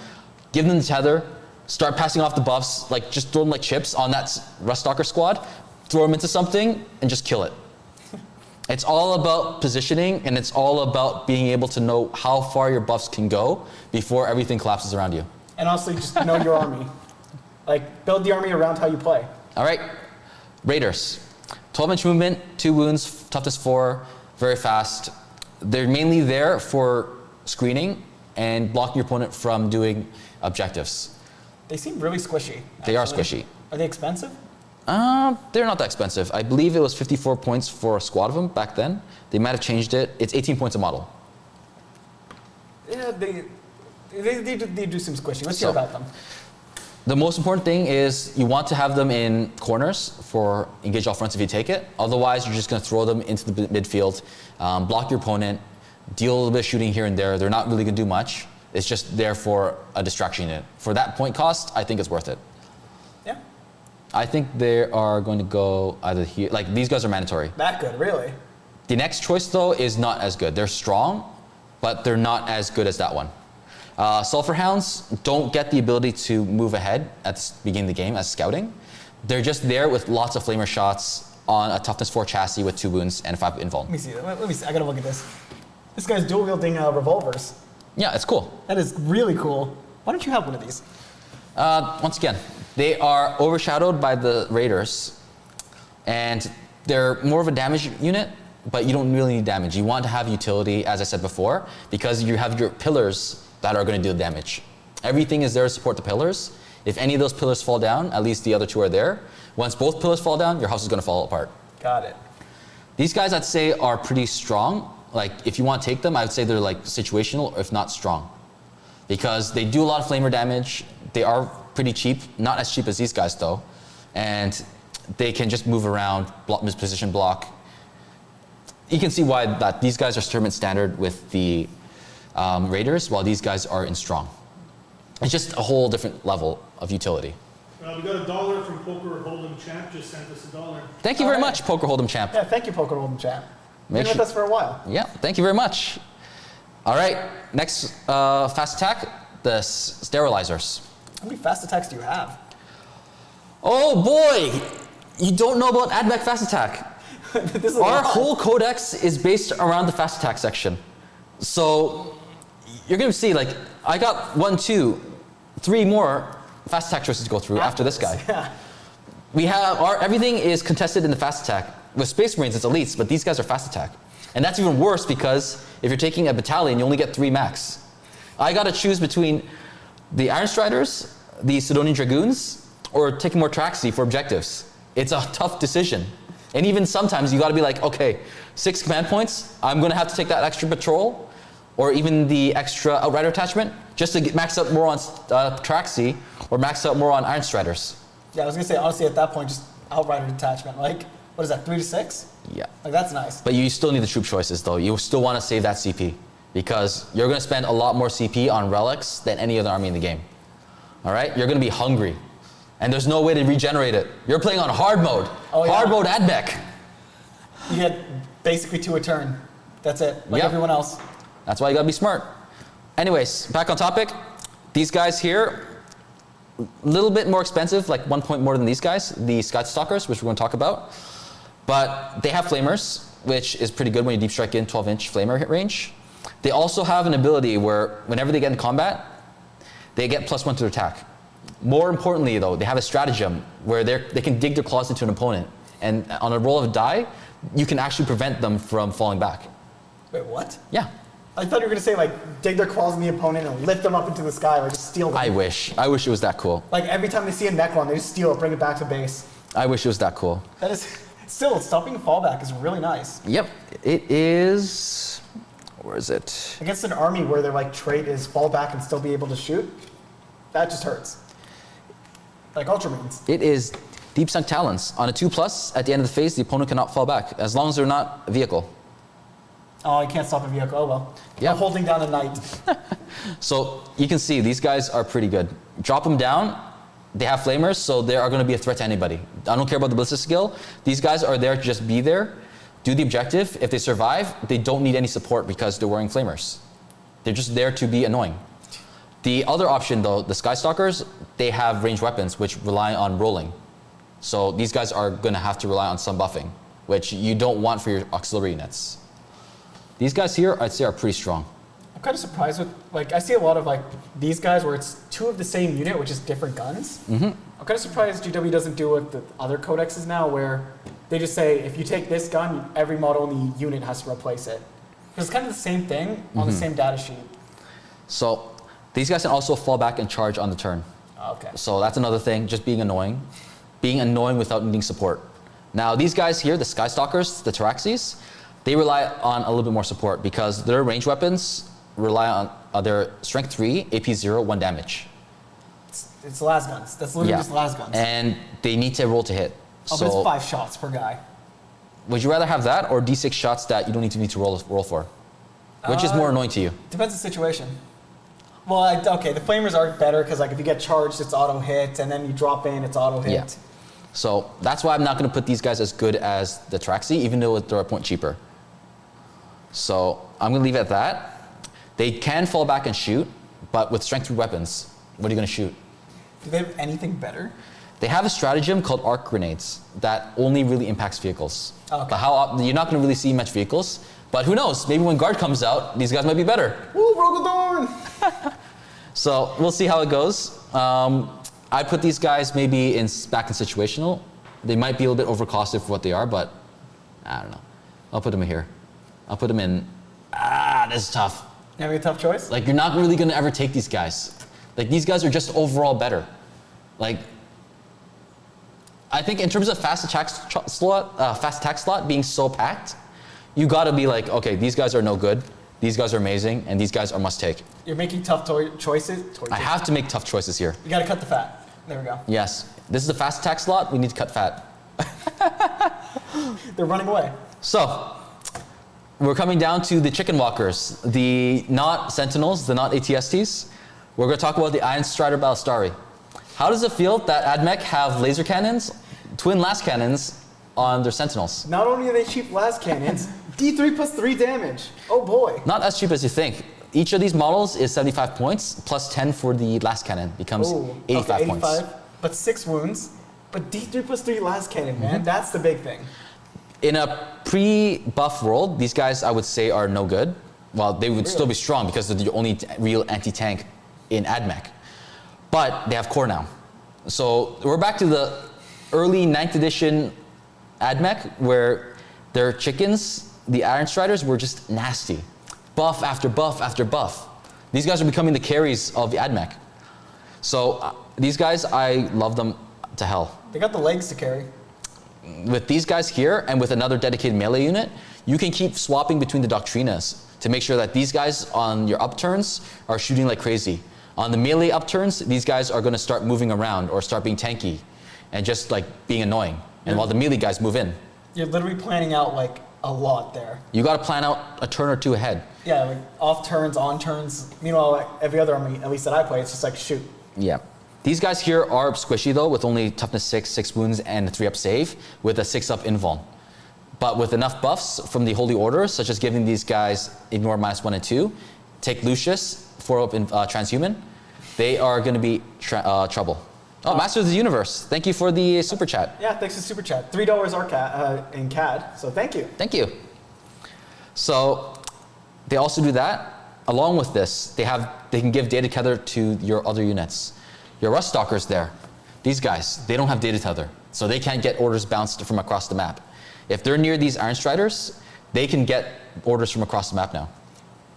Give them the tether, start passing off the buffs, like just throw them like chips on that Ruststalker squad, throw them into something, and just kill it. It's all about positioning, and it's all about being able to know how far your buffs can go before everything collapses around you. And honestly, just know your army. Like, build the army around how you play. All right, Raiders. 12-inch movement, 2 wounds, toughness 4, very fast. They're mainly there for screening and blocking your opponent from doing objectives. They seem really squishy. They are actually. squishy. Are they expensive? They're not that expensive. I believe it was 54 points for a squad of them back then. They might have changed it. It's 18 points a model. Yeah, they do seem squishy. Let's hear about them. The most important thing is you want to have them in corners for engage all fronts if you take it. Otherwise, you're just going to throw them into the midfield, block your opponent, deal a little bit of shooting here and there. They're not really going to do much. It's just there for a distraction unit. For that point cost, I think it's worth it. Yeah. I think they are going to go either here. Like, these guys are mandatory. That good, really? The next choice, though, is not as good. They're strong, but they're not as good as that one. Sulfur Hounds don't get the ability to move ahead at the beginning of the game as scouting. They're just there with lots of flamer shots on a toughness 4 chassis with 2 wounds and 5 invuln. Let me see. Let me see. I gotta look at this. This guy's dual wielding revolvers. Yeah, it's cool. That is really cool. Why don't you have one of these? Once again, they are overshadowed by the Raiders, and they're more of a damage unit, but you don't really need damage. You want to have utility, as I said before, because you have your pillars that are going to do the damage. Everything is there to support the pillars. If any of those pillars fall down, at least the other 2 are there. Once both pillars fall down, your house is going to fall apart. Got it. These guys, I'd say, are pretty strong. Like, if you want to take them, I would say they're like situational, if not strong. Because they do a lot of flamer damage. They are pretty cheap, not as cheap as these guys though. And they can just move around, position block. You can see why that these guys are tournament standard with the Raiders, while these guys are in strong. It's just a whole different level of utility. We got $1 from Poker Hold'em Champ, just sent us $1. Thank you very All right. much, Poker Hold'em Champ. Yeah, thank you, Poker Hold'em Champ. Been Make with us for a while. Yeah, thank you very much. All right, next fast attack, the sterilizers. How many fast attacks do you have? Oh boy, you don't know about AdMech fast attack. This is Our a lot. whole codex is based around the fast attack section. So you're gonna see, like, I got 1, 2, 3 more fast attack choices to go through after this guy. Yeah. We have everything is contested in the fast attack. With Space Marines, it's elites, but these guys are fast attack. And that's even worse because if you're taking a battalion, you only get 3 max. I gotta choose between the Iron Striders, the Sidonian Dragoons, or taking more Traxi for objectives. It's a tough decision. And even sometimes you gotta be like, okay, 6 command points, I'm gonna have to take that extra patrol, or even the extra Outrider attachment, just to max out more on Traxi, or max out more on Iron Striders. Yeah, I was gonna say, honestly, at that point, just Outrider detachment. Like, what is that, 3 to 6? Yeah. Like, that's nice. But you still need the troop choices though. You still wanna save that CP, because you're gonna spend a lot more CP on relics than any other army in the game. All right, you're gonna be hungry. And there's no way to regenerate it. You're playing on hard mode. Oh, yeah. Hard mode Admech. You get basically 2 a turn. That's it, like Yep. everyone else. That's why you gotta be smart. Anyways, back on topic. These guys here, a little bit more expensive, like 1 point more than these guys, the Sky Stalkers, which we're gonna talk about. But they have flamers, which is pretty good when you deep strike in 12-inch flamer hit range. They also have an ability where whenever they get in combat, they get +1 to their attack. More importantly though, they have a stratagem where they can dig their claws into an opponent, and on a roll of a die, you can actually prevent them from falling back. Wait, what? Yeah. I thought you were gonna say, like, dig their claws in the opponent and lift them up into the sky, or just steal them. I wish it was that cool. Like, every time they see a Necron, they just steal it, bring it back to base. I wish it was that cool. That is, still, stopping fallback is really nice. Yep, it is. Where is it? Against an army where their, like, trait is fall back and still be able to shoot, that just hurts. Like Ultramarines. It is Deep Sunk Talons. On a 2+, at the end of the phase, the opponent cannot fall back, as long as they're not a vehicle. Oh, you can't stop a vehicle. Oh, well. Yeah. I'm holding down a knight. So you can see these guys are pretty good. Drop them down, they have flamers, so they are going to be a threat to anybody. I don't care about the ballistic skill. These guys are there to just be there, do the objective. If they survive, they don't need any support because they're wearing flamers. They're just there to be annoying. The other option though, the Sky Stalkers, they have ranged weapons which rely on rolling. So these guys are going to have to rely on some buffing, which you don't want for your auxiliary units. These guys here, I'd say, are pretty strong. I'm kind of surprised with, like, I see a lot of, like, these guys where it's 2 of the same unit, which is different guns. Mm-hmm. I'm kind of surprised GW doesn't do what the other codexes now, where they just say, if you take this gun, every model in the unit has to replace it. Because it's kind of the same thing on the same data sheet. So these guys can also fall back and charge on the turn. Okay. So that's another thing, just being annoying. Being annoying without needing support. Now these guys here, the Sky Stalkers, the Taraxis, they rely on a little bit more support because their range weapons rely on their strength 3, AP 0, 1 damage. It's las guns. That's literally just las guns. And they need to roll to hit. Oh, but it's 5 shots per guy. Would you rather have that or D6 shots that you don't need to roll for? Which is more annoying to you? Depends on the situation. Well, okay, the flamers are better because, like, if you get charged, it's auto hit, and then you drop in, it's auto hit. Yeah. So that's why I'm not going to put these guys as good as the Traxi, even though they're a point cheaper. So I'm going to leave it at that. They can fall back and shoot, but with strength 3 weapons, what are you going to shoot? Do they have anything better? They have a stratagem called arc grenades that only really impacts vehicles. Okay. But you're not going to really see much vehicles. But who knows? Maybe when Guard comes out, these guys might be better. Woo, Rogadorn! So we'll see how it goes. I put these guys maybe back in situational. They might be a little bit overcosted for what they are, but I don't know. I'll put them in here. I'll put them in. This is tough. You having a tough choice? Like, you're not really going to ever take these guys. Like, these guys are just overall better. Like, I think in terms of fast attack slot being so packed, you got to be like, okay, these guys are no good. These guys are amazing, and these guys are must take. You're making tough choices? I have to make tough choices here. You got to cut the fat. There we go. Yes. This is a fast attack slot. We need to cut fat. They're running away. So, we're coming down to the chicken walkers, the not sentinels, the not ATSTs. We're going to talk about the Iron Strider Ballistari. How does it feel that AdMech have laser cannons, twin las cannons on their sentinels? Not only are they cheap las cannons, D3 plus 3 damage. Oh boy. Not as cheap as you think. Each of these models is 75 points, plus 10 for the last cannon, becomes 85 points. But 6 wounds. But D3 plus 3 las cannon, man, that's the big thing. In a pre-buff world, these guys I would say are no good. Well, they would still be strong because they're the only real anti-tank in AdMech. But they have core now. So we're back to the early 9th edition AdMech where their chickens the Iron Striders were just nasty. Buff after buff after buff. These guys are becoming the carries of the AdMech. So these guys, I love them to hell. They got the legs to carry. With these guys here and with another dedicated melee unit, you can keep swapping between the Doctrinas to make sure that these guys on your upturns are shooting like crazy. On the melee upturns, these guys are going to start moving around or start being tanky and just like being annoying. And while the melee guys move in. You're literally planning out like a lot there. You got to plan out a turn or two ahead. Yeah, like off turns, on turns. Meanwhile, like every other army, at least that I play, it's just like shoot. Yeah. These guys here are squishy though, with only toughness 6, 6 wounds, and a 3-up save, with a 6-up invuln. But with enough buffs from the Holy Order, such as giving these guys ignore -1 and 2, take Lucius, 4-up transhuman, they are going to be trouble. Oh, Masters of the Universe, thank you for the super chat. Yeah, thanks for super chat. $3 in CAD, so thank you. Thank you. So they also do that. Along with this, they can give data tether to your other units. Your Rust Stalkers there, these guys, they don't have data tether, so they can't get orders bounced from across the map. If they're near these Iron Striders, they can get orders from across the map now.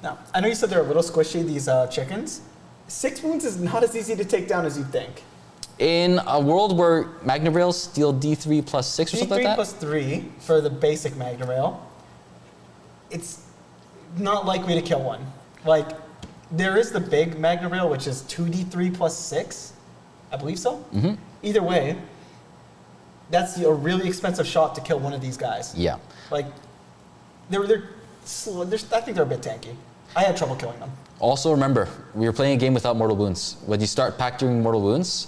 Now, I know you said they're a little squishy, these chickens. 6 wounds is not as easy to take down as you'd think. In a world where Magna Rails deal D3 plus 6 or something like that? D3 plus 3 for the basic Magna Rail, it's not likely to kill one. Like, there is the big Magna Rail, which is 2d3 plus 6. I believe so. Mm-hmm. Either way, that's a really expensive shot to kill one of these guys. Yeah. Like, they're slow. I think they're a bit tanky. I had trouble killing them. Also remember, we were playing a game without mortal wounds. When you start factoring mortal wounds,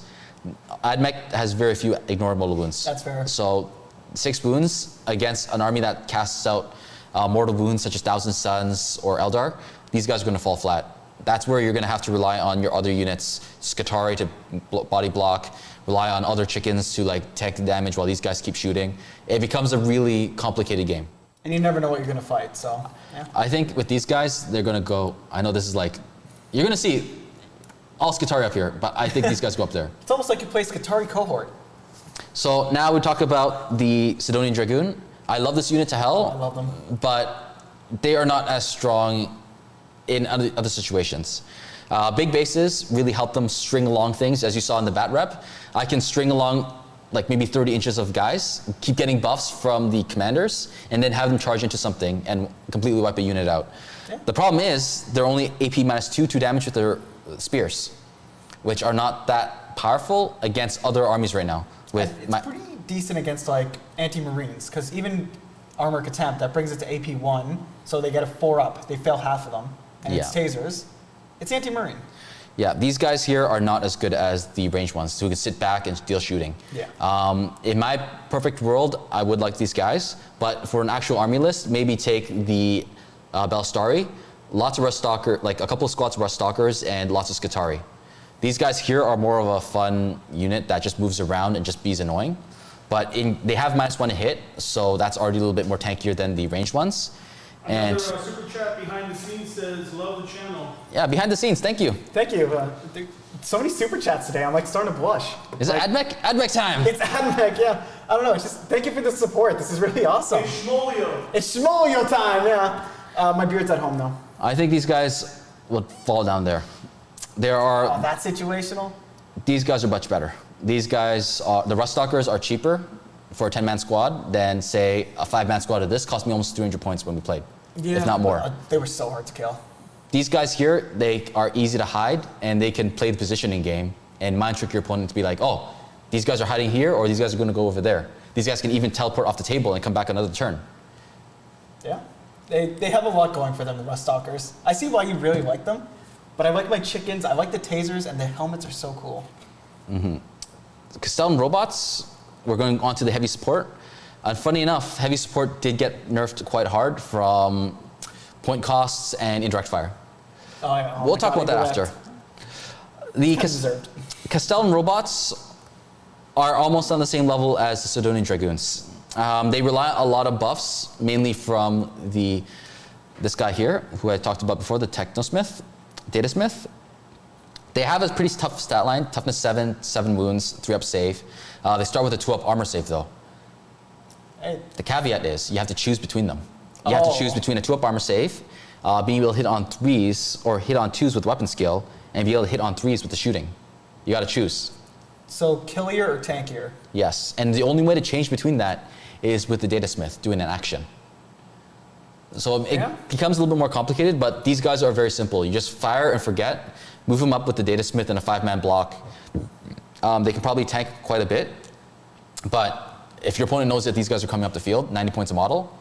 AdMech has very few ignored mortal wounds. That's fair. So 6 wounds against an army that casts out mortal wounds such as Thousand Suns or Eldar, these guys are going to fall flat. That's where you're going to have to rely on your other units, Skatari to body block, rely on other chickens to like tank the damage while these guys keep shooting. It becomes a really complicated game. And you never know what you're going to fight, so, yeah. I think with these guys, they're going to go, I know this is like, you're going to see all Skatari up here, but I think these guys go up there. It's almost like you play Skatari cohort. So now we talk about the Sidonian Dragoon. I love this unit to hell. I love them. But they are not as strong in other situations. Big bases really help them string along things, as you saw in the bat rep. I can string along like maybe 30 inches of guys, keep getting buffs from the commanders, and then have them charge into something and completely wipe a unit out. Yeah. The problem is they're only AP -2 damage with their spears, which are not that powerful against other armies right now. It's pretty decent against like anti-marines, because even armor contempt, that brings it to AP1, so they get a 4-up. They fail half of them, and it's tasers. It's anti-marine. Yeah, these guys here are not as good as the ranged ones, who can sit back and deal shooting. Yeah. In my perfect world, I would like these guys, but for an actual army list, maybe take the Bellstari, lots of Rust Stalker, like a couple of squads of Rust Stalkers, and lots of Skatari. These guys here are more of a fun unit that just moves around and just bees annoying. But they have -1 to hit, so that's already a little bit more tankier than the ranged ones. Another super chat behind the scenes says, love the channel. Yeah, behind the scenes, thank you. Thank you. So many super chats today, I'm like starting to blush. Is it AdMech? AdMech time! It's AdMech, yeah. I don't know, it's just, thank you for the support. This is really awesome. It's Schmolio. It's Schmolio time, yeah. My beard's at home though. I think these guys would fall down there. There are... Oh, that's situational? These guys are much better. These guys, the Rust Stalkers are cheaper for a 10-man squad than, say, a 5-man squad of this. Cost me almost 300 points when we played, if not more. They were so hard to kill. These guys here, they are easy to hide, and they can play the positioning game and mind trick your opponent to be like, oh, these guys are hiding here, or these guys are going to go over there. These guys can even teleport off the table and come back another turn. Yeah. They have a lot going for them, the Rust Stalkers. I see why you really like them, but I like my chickens, I like the tasers, and the helmets are so cool. Mm-hmm. Castellan robots, we're going on to the heavy support. And funny enough, heavy support did get nerfed quite hard from point costs and indirect fire. We'll talk about that after. The Castellan robots are almost on the same level as the Sidonian Dragoons. They rely on a lot of buffs, mainly from this guy here, who I talked about before, the Technosmith, Datasmith. They have a pretty tough stat line, toughness 7, 7 wounds, 3-up save. They start with a 2-up armor save though. The caveat is you have to choose between them. You have to Oh. choose between a 2-up armor save, being able to hit on 3s or hit on 2s with weapon skill, and be able to hit on 3s with the shooting. You got to choose. So killier or tankier? Yes, and the only way to change between that is with the Data Smith doing an action. So it Yeah. becomes a little bit more complicated, but these guys are very simple. You just fire and forget, move them up with the Data Smith and a 5-man block. They can probably tank quite a bit, but if your opponent knows that these guys are coming up the field, 90 points a model,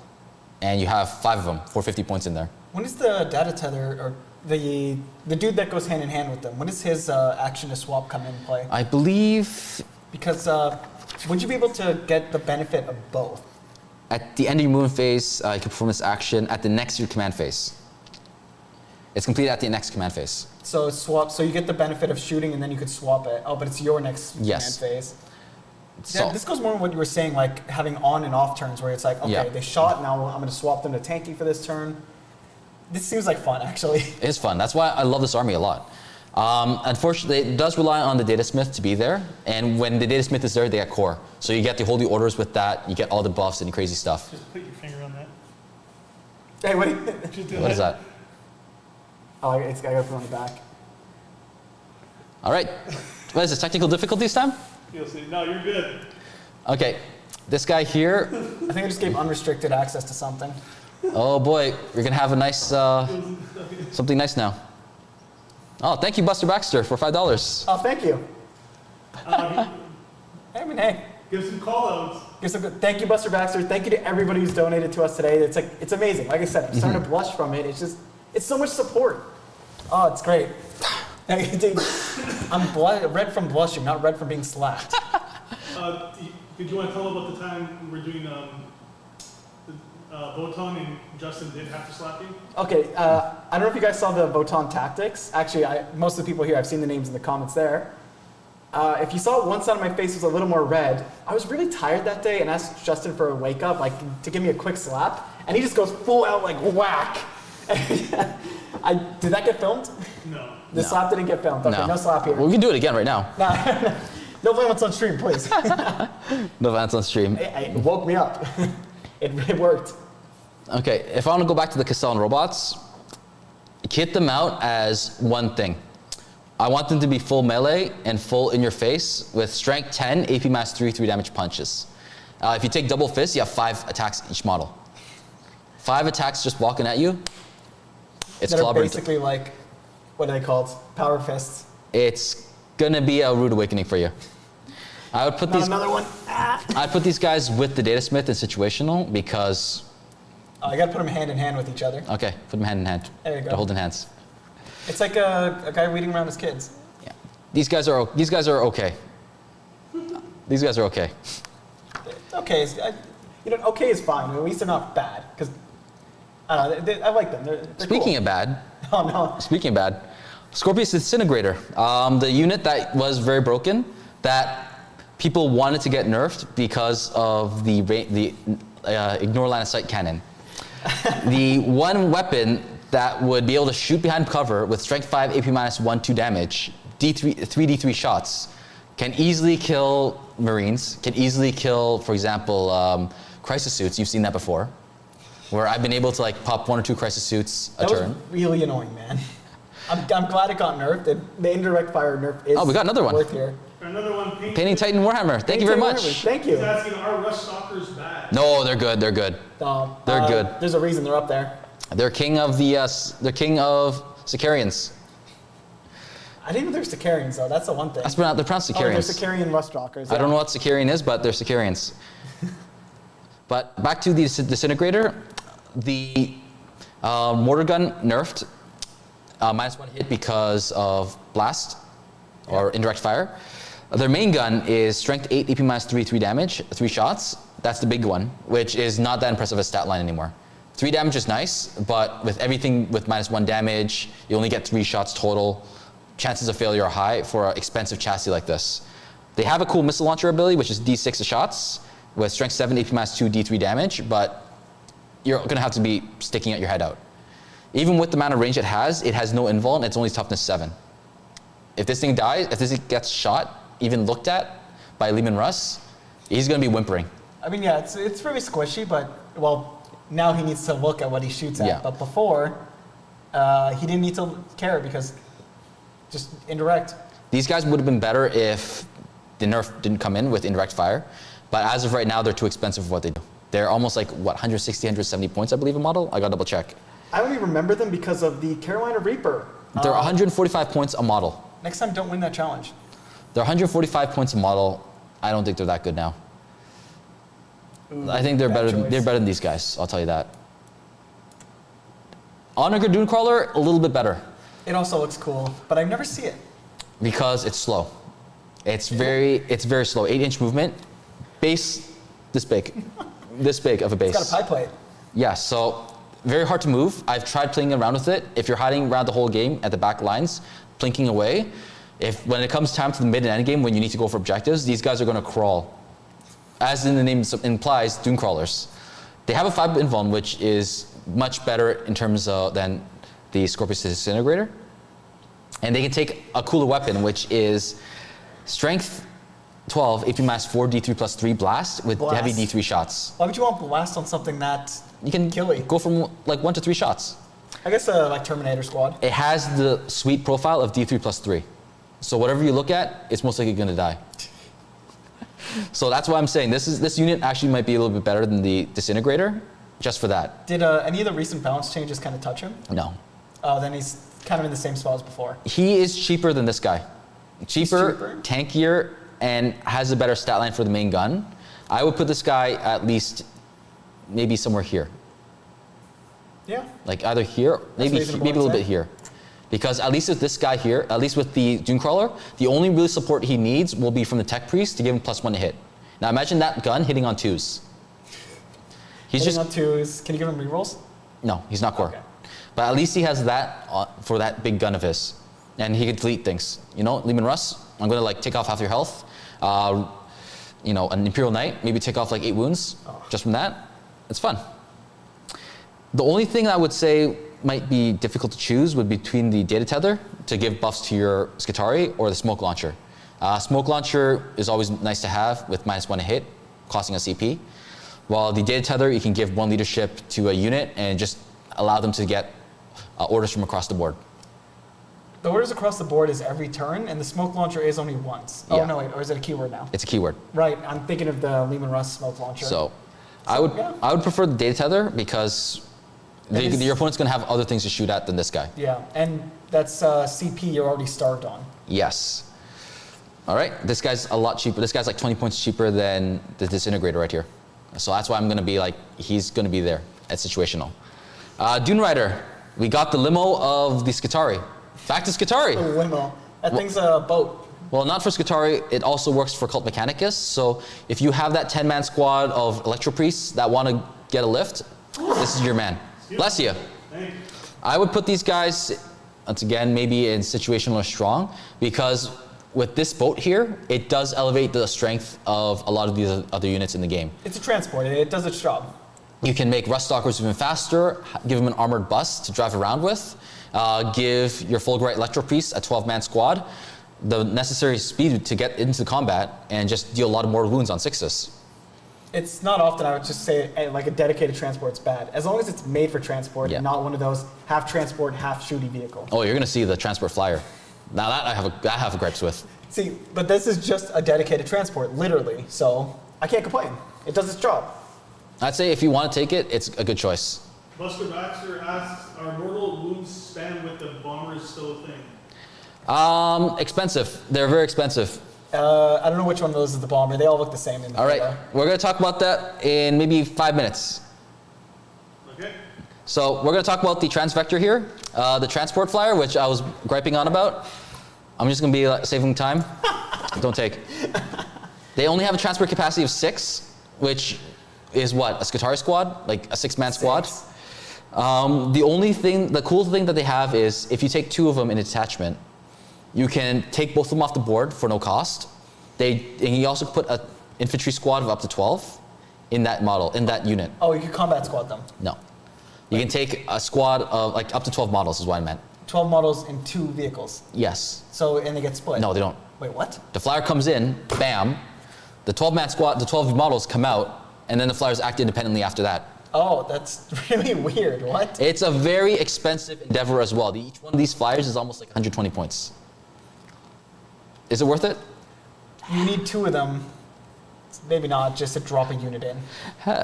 and you have 5 of them, 450 points in there. When is the data tether, or the dude that goes hand in hand with them, when does his action to swap come in play? I believe Because would you be able to get the benefit of both? at the end of your movement phase, you can perform this action at the next your command phase. It's completed at the next command phase. So swap. So you get the benefit of shooting, and then you could swap it. Oh, but it's your next Yes. command phase. So, Yeah, this goes more on what you were saying, like having on and off turns, where it's like, okay, Yeah. they shot. Now I'm going to swap them to tanky for this turn. This seems like fun, actually. it is fun. That's why I love this army a lot. Unfortunately, it does rely on the Data Smith to be there, and when the Data Smith is there, they get core. So you get the holy orders with that. You get all the buffs and crazy stuff. Just put your finger on that. Hey, what? Just do What is that? Oh, I got to put it on the back. All right. What is this? Technical difficulties time? You'll see. No, you're good. Okay. This guy here. I think I just gave unrestricted access to something. Oh boy, you're gonna have a nice something nice now. Oh, thank you, Buster Baxter, for $5. Oh, thank you. Uh, I mean, hey. give some call outs. Thank you, Buster Baxter. Thank you to everybody who's donated to us today. It's amazing. Like I said, I'm starting to blush from it. It's so much support. Oh, it's great. Hey, dude, I'm red from blushing, not red from being slapped. Did you want to tell about the time we were doing Voton and Justin did have to slap you? Okay, I don't know if you guys saw the Voton tactics. Actually, most of the people here, I've seen the names in the comments there. If you saw one side of my face was a little more red, I was really tired that day and asked Justin for a wake up, like to give me a quick slap, and he just goes full out like whack. Did that get filmed? No. The slap didn't get filmed. Okay, no slap here. Well, we can do it again right now. No violence on stream, please. No violence on stream. It woke me up. It worked. Okay, if I want to go back to the Castellan robots, kit them out as one thing. I want them to be full melee and full in your face with strength 10, AP mass 3 damage punches. If you take double fist, you have 5 attacks each model. 5 attacks just walking at you. It's That are clobbering. basically like, what are they called? Power fists. It's gonna be a rude awakening for you. I would put Not these. another one. I'd put these guys with the Data Smith and situational because. Oh, you gotta put them hand in hand with each other. Okay, put them hand in hand. There you go. They're holding hands. It's like a guy reading around his kids. Yeah. These guys are okay. These guys are okay. Okay, okay is fine. At least they're not bad. Because I like them. They're Speaking cool. of bad. Oh no. Speaking of bad, Scorpius Disintegrator, the unit that was very broken, that people wanted to get nerfed because of the ignore line of sight cannon. The one weapon that would be able to shoot behind cover with strength 5, AP minus 1, 2 damage, 3d3 shots, can easily kill Marines, can easily kill, for example, crisis suits. You've seen that before, where I've been able to like pop 1 or 2 crisis suits a That turn. was really annoying, man. I'm glad it got nerfed. The indirect fire nerf is Oh, we got another one. worth here. Another one. Painting Titan Warhammer. Thank you very much. Thank He's you. asking, are Rush Stalkers bad? No, they're good. They're good. They're good. There's a reason they're up there. They're king of the. They're king of Sicarians. I didn't know there's Sicarians though. That's the one thing. They're pronounced Oh, there's Sicarians. Sicarian Ruststalkers. I don't know what Sicarian is, but they're Sicarians. But back to the Disintegrator, the mortar gun nerfed, -1 hit because of blast or indirect fire. Their main gun is strength 8, AP minus 3 damage, 3 shots. That's the big one, which is not that impressive a stat line anymore. 3 damage is nice, but with everything with -1 damage, you only get 3 shots total. Chances of failure are high for an expensive chassis like this. They have a cool missile launcher ability, which is D6 of shots, with strength 7, AP minus 2, D3 damage, but you're gonna have to be sticking out your head out. Even with the amount of range it has no invul, and it's only toughness 7. If this thing dies, if this thing gets shot, even looked at by Lehman Russ, he's gonna be whimpering. I mean, yeah, it's really squishy, but well, now he needs to look at what he shoots at. Yeah. But before, he didn't need to care because just indirect. These guys would have been better if the nerf didn't come in with indirect fire. But as of right now, they're too expensive for what they do. They're almost like, what, 160, 170 points, I believe, a model? I gotta double check. I only remember them because of the Carolina Reaper. They're 145 points a model. Next time, don't win that challenge. They're 145 points a model. I don't think they're that good now. Ooh, I think they're bad better. choice. They're better than these guys. I'll tell you that. Honor Dune Crawler, a little bit better It also looks cool, but I never see it. because it's slow. It's very slow. 8-inch movement. Base this big, this big of a base. It's got a pie plate. Yeah, so very hard to move. I've tried playing around with it. If you're hiding around the whole game at the back lines, plinking away, when it comes time to the mid and end game when you need to go for objectives, these guys are going to crawl. As in the name implies, Dune Crawlers. They have a 5 invuln, which is much better in terms of than the Scorpius Disintegrator. And they can take a cooler weapon, which is Strength 12, AP mass 4, D3 plus 3 blast with Blast. heavy D3 shots. Why would you want blast on something that You can killy? go from like 1 to 3 shots. I guess like Terminator Squad. It has the sweet profile of D3 plus 3. So whatever you look at, it's most likely going to die. So that's why I'm saying this unit actually might be a little bit better than the Disintegrator, just for that. Did any of the recent balance changes kind of touch him? No. Oh, then he's kind of in the same spot as before. He is cheaper than this guy. Cheaper, tankier, and has a better stat line for the main gun. I would put this guy at least maybe somewhere here. Yeah. Like either here, maybe a reasonable little to say. bit here. Because at least with this guy here, at least with the Dune Crawler, the only real support he needs will be from the Tech Priest to give him +1 to hit. Now imagine that gun hitting on 2s. He's Hitting just, on 2s. Can you give him rerolls? no, he's not core. Okay. But at least he has that for that big gun of his. And he can delete things. You know, Lehman Russ, I'm gonna like take off half your health. You know, an Imperial Knight, maybe take off like 8 wounds just from that. It's fun. The only thing I would say might be difficult to choose would be between the Data Tether to give buffs to your Skitarii or the Smoke Launcher. Smoke Launcher is always nice to have with -1 to hit, costing a CP. While the Data Tether, you can give 1 leadership to a unit and just allow them to get orders from across the board. The orders across the board is every turn, and the smoke launcher is only once. Oh, Yeah. no, wait, or is it a keyword now? It's a keyword. Right, I'm thinking of the Lehman Russ smoke launcher. So I would yeah. I would prefer the Data Tether because is- your opponent's going to have other things to shoot at than this guy. Yeah, and that's CP you're already starved on. Yes. All right, this guy's a lot cheaper. This guy's like 20 points cheaper than the Disintegrator right here. So that's why I'm going to be like, he's going to be there at situational. Dune Rider, we got the limo of the Skitarii. Back to The Skitarii. limo. That thing's a boat. Well, not for Skitarii, it also works for Cult Mechanicus. So if you have that 10-man squad of Electro Priests that want to get a lift, this is your man. Bless you. Thank you. I would put these guys, once again, maybe in situational or strong, because with this boat here, it does elevate the strength of a lot of these other units in the game. It's a transport. It does its job. You can make Rust Stalkers even faster, give them an armored bus to drive around with, give your Fulgurite Electro Priests a 12-man squad the necessary speed to get into combat and just deal a lot of more wounds on 6s. It's not often I would just say like a dedicated transport's bad. As long as it's made for transport, Yeah. and not one of those half transport, half shooty vehicle. Oh, you're gonna see the Transport Flyer. Now that I have a gripes with. See, but this is just a dedicated transport, literally. So I can't complain. It does its job. I'd say if you want to take it, it's a good choice. Buster Baxter asks, are mortal wounds spam with the bombers still a thing? Expensive. They're very expensive. I don't know which one of those is the bomber. They all look the same in the All right, photo. we're gonna talk about that in maybe 5 minutes. Okay. So we're gonna talk about the Transvector here, the Transport Flyer, which I was griping on about. I'm just gonna be saving time. Don't take. They only have a transport capacity of 6, which is what, a Skitarii squad, like a 6-man squad. Six. The cool thing that they have is if you take 2 of them in a detachment, you can take both of them off the board for no cost. And you also put an infantry squad of up to 12 in that model, in that unit. Oh, you could combat squad them. No. You can take a squad of like up to 12 models is what I meant. 12 models in 2 vehicles. Yes. So, and they get split. No, they don't. Wait, what? The flyer comes in, bam. The 12-man squad, the 12 models come out, and then the flyers act independently after that. Oh, that's really weird. What? It's a very expensive endeavor as well. Each one of these flyers is almost like 120 points. Is it worth it? You need 2 of them. Maybe not, just to drop a unit in.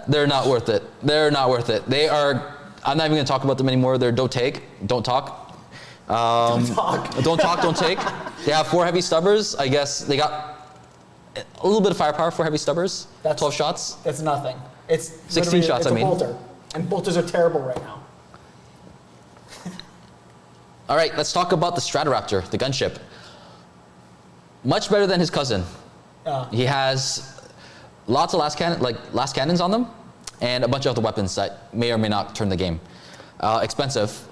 They're not worth it. They're not worth it. They are, I'm not even going to talk about them anymore. They're don't take, don't talk. Don't talk. Don't talk, don't take. They have 4 heavy stubbers. I guess they got a little bit of firepower for heavy stubbers. 12 shots. That's nothing. It's 16 shots, it's I mean. a bolter. And bolters are terrible right now. All right, let's talk about the Stratoraptor, the gunship. Much better than his cousin. He has lots of last cannons on them, and a bunch of other weapons that may or may not turn the game. Expensive,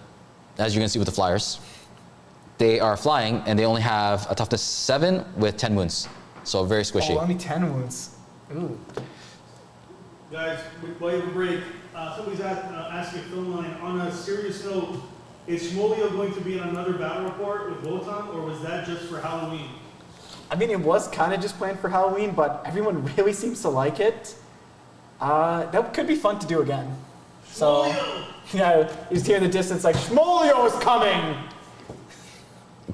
as you can see with the flyers. They are flying, and they only have a toughness 7 with 10 wounds, so very squishy. Oh, only 10 wounds. Ooh. Guys, while you have a break, somebody's asking a film line. On a serious note, is Shmolio going to be in another battle report with Wotan, or was that just for Halloween? I mean, it was kind of just planned for Halloween, but everyone really seems to like it. That could be fun to do again. So, yeah, you just hear in the distance like, Shmolio is coming!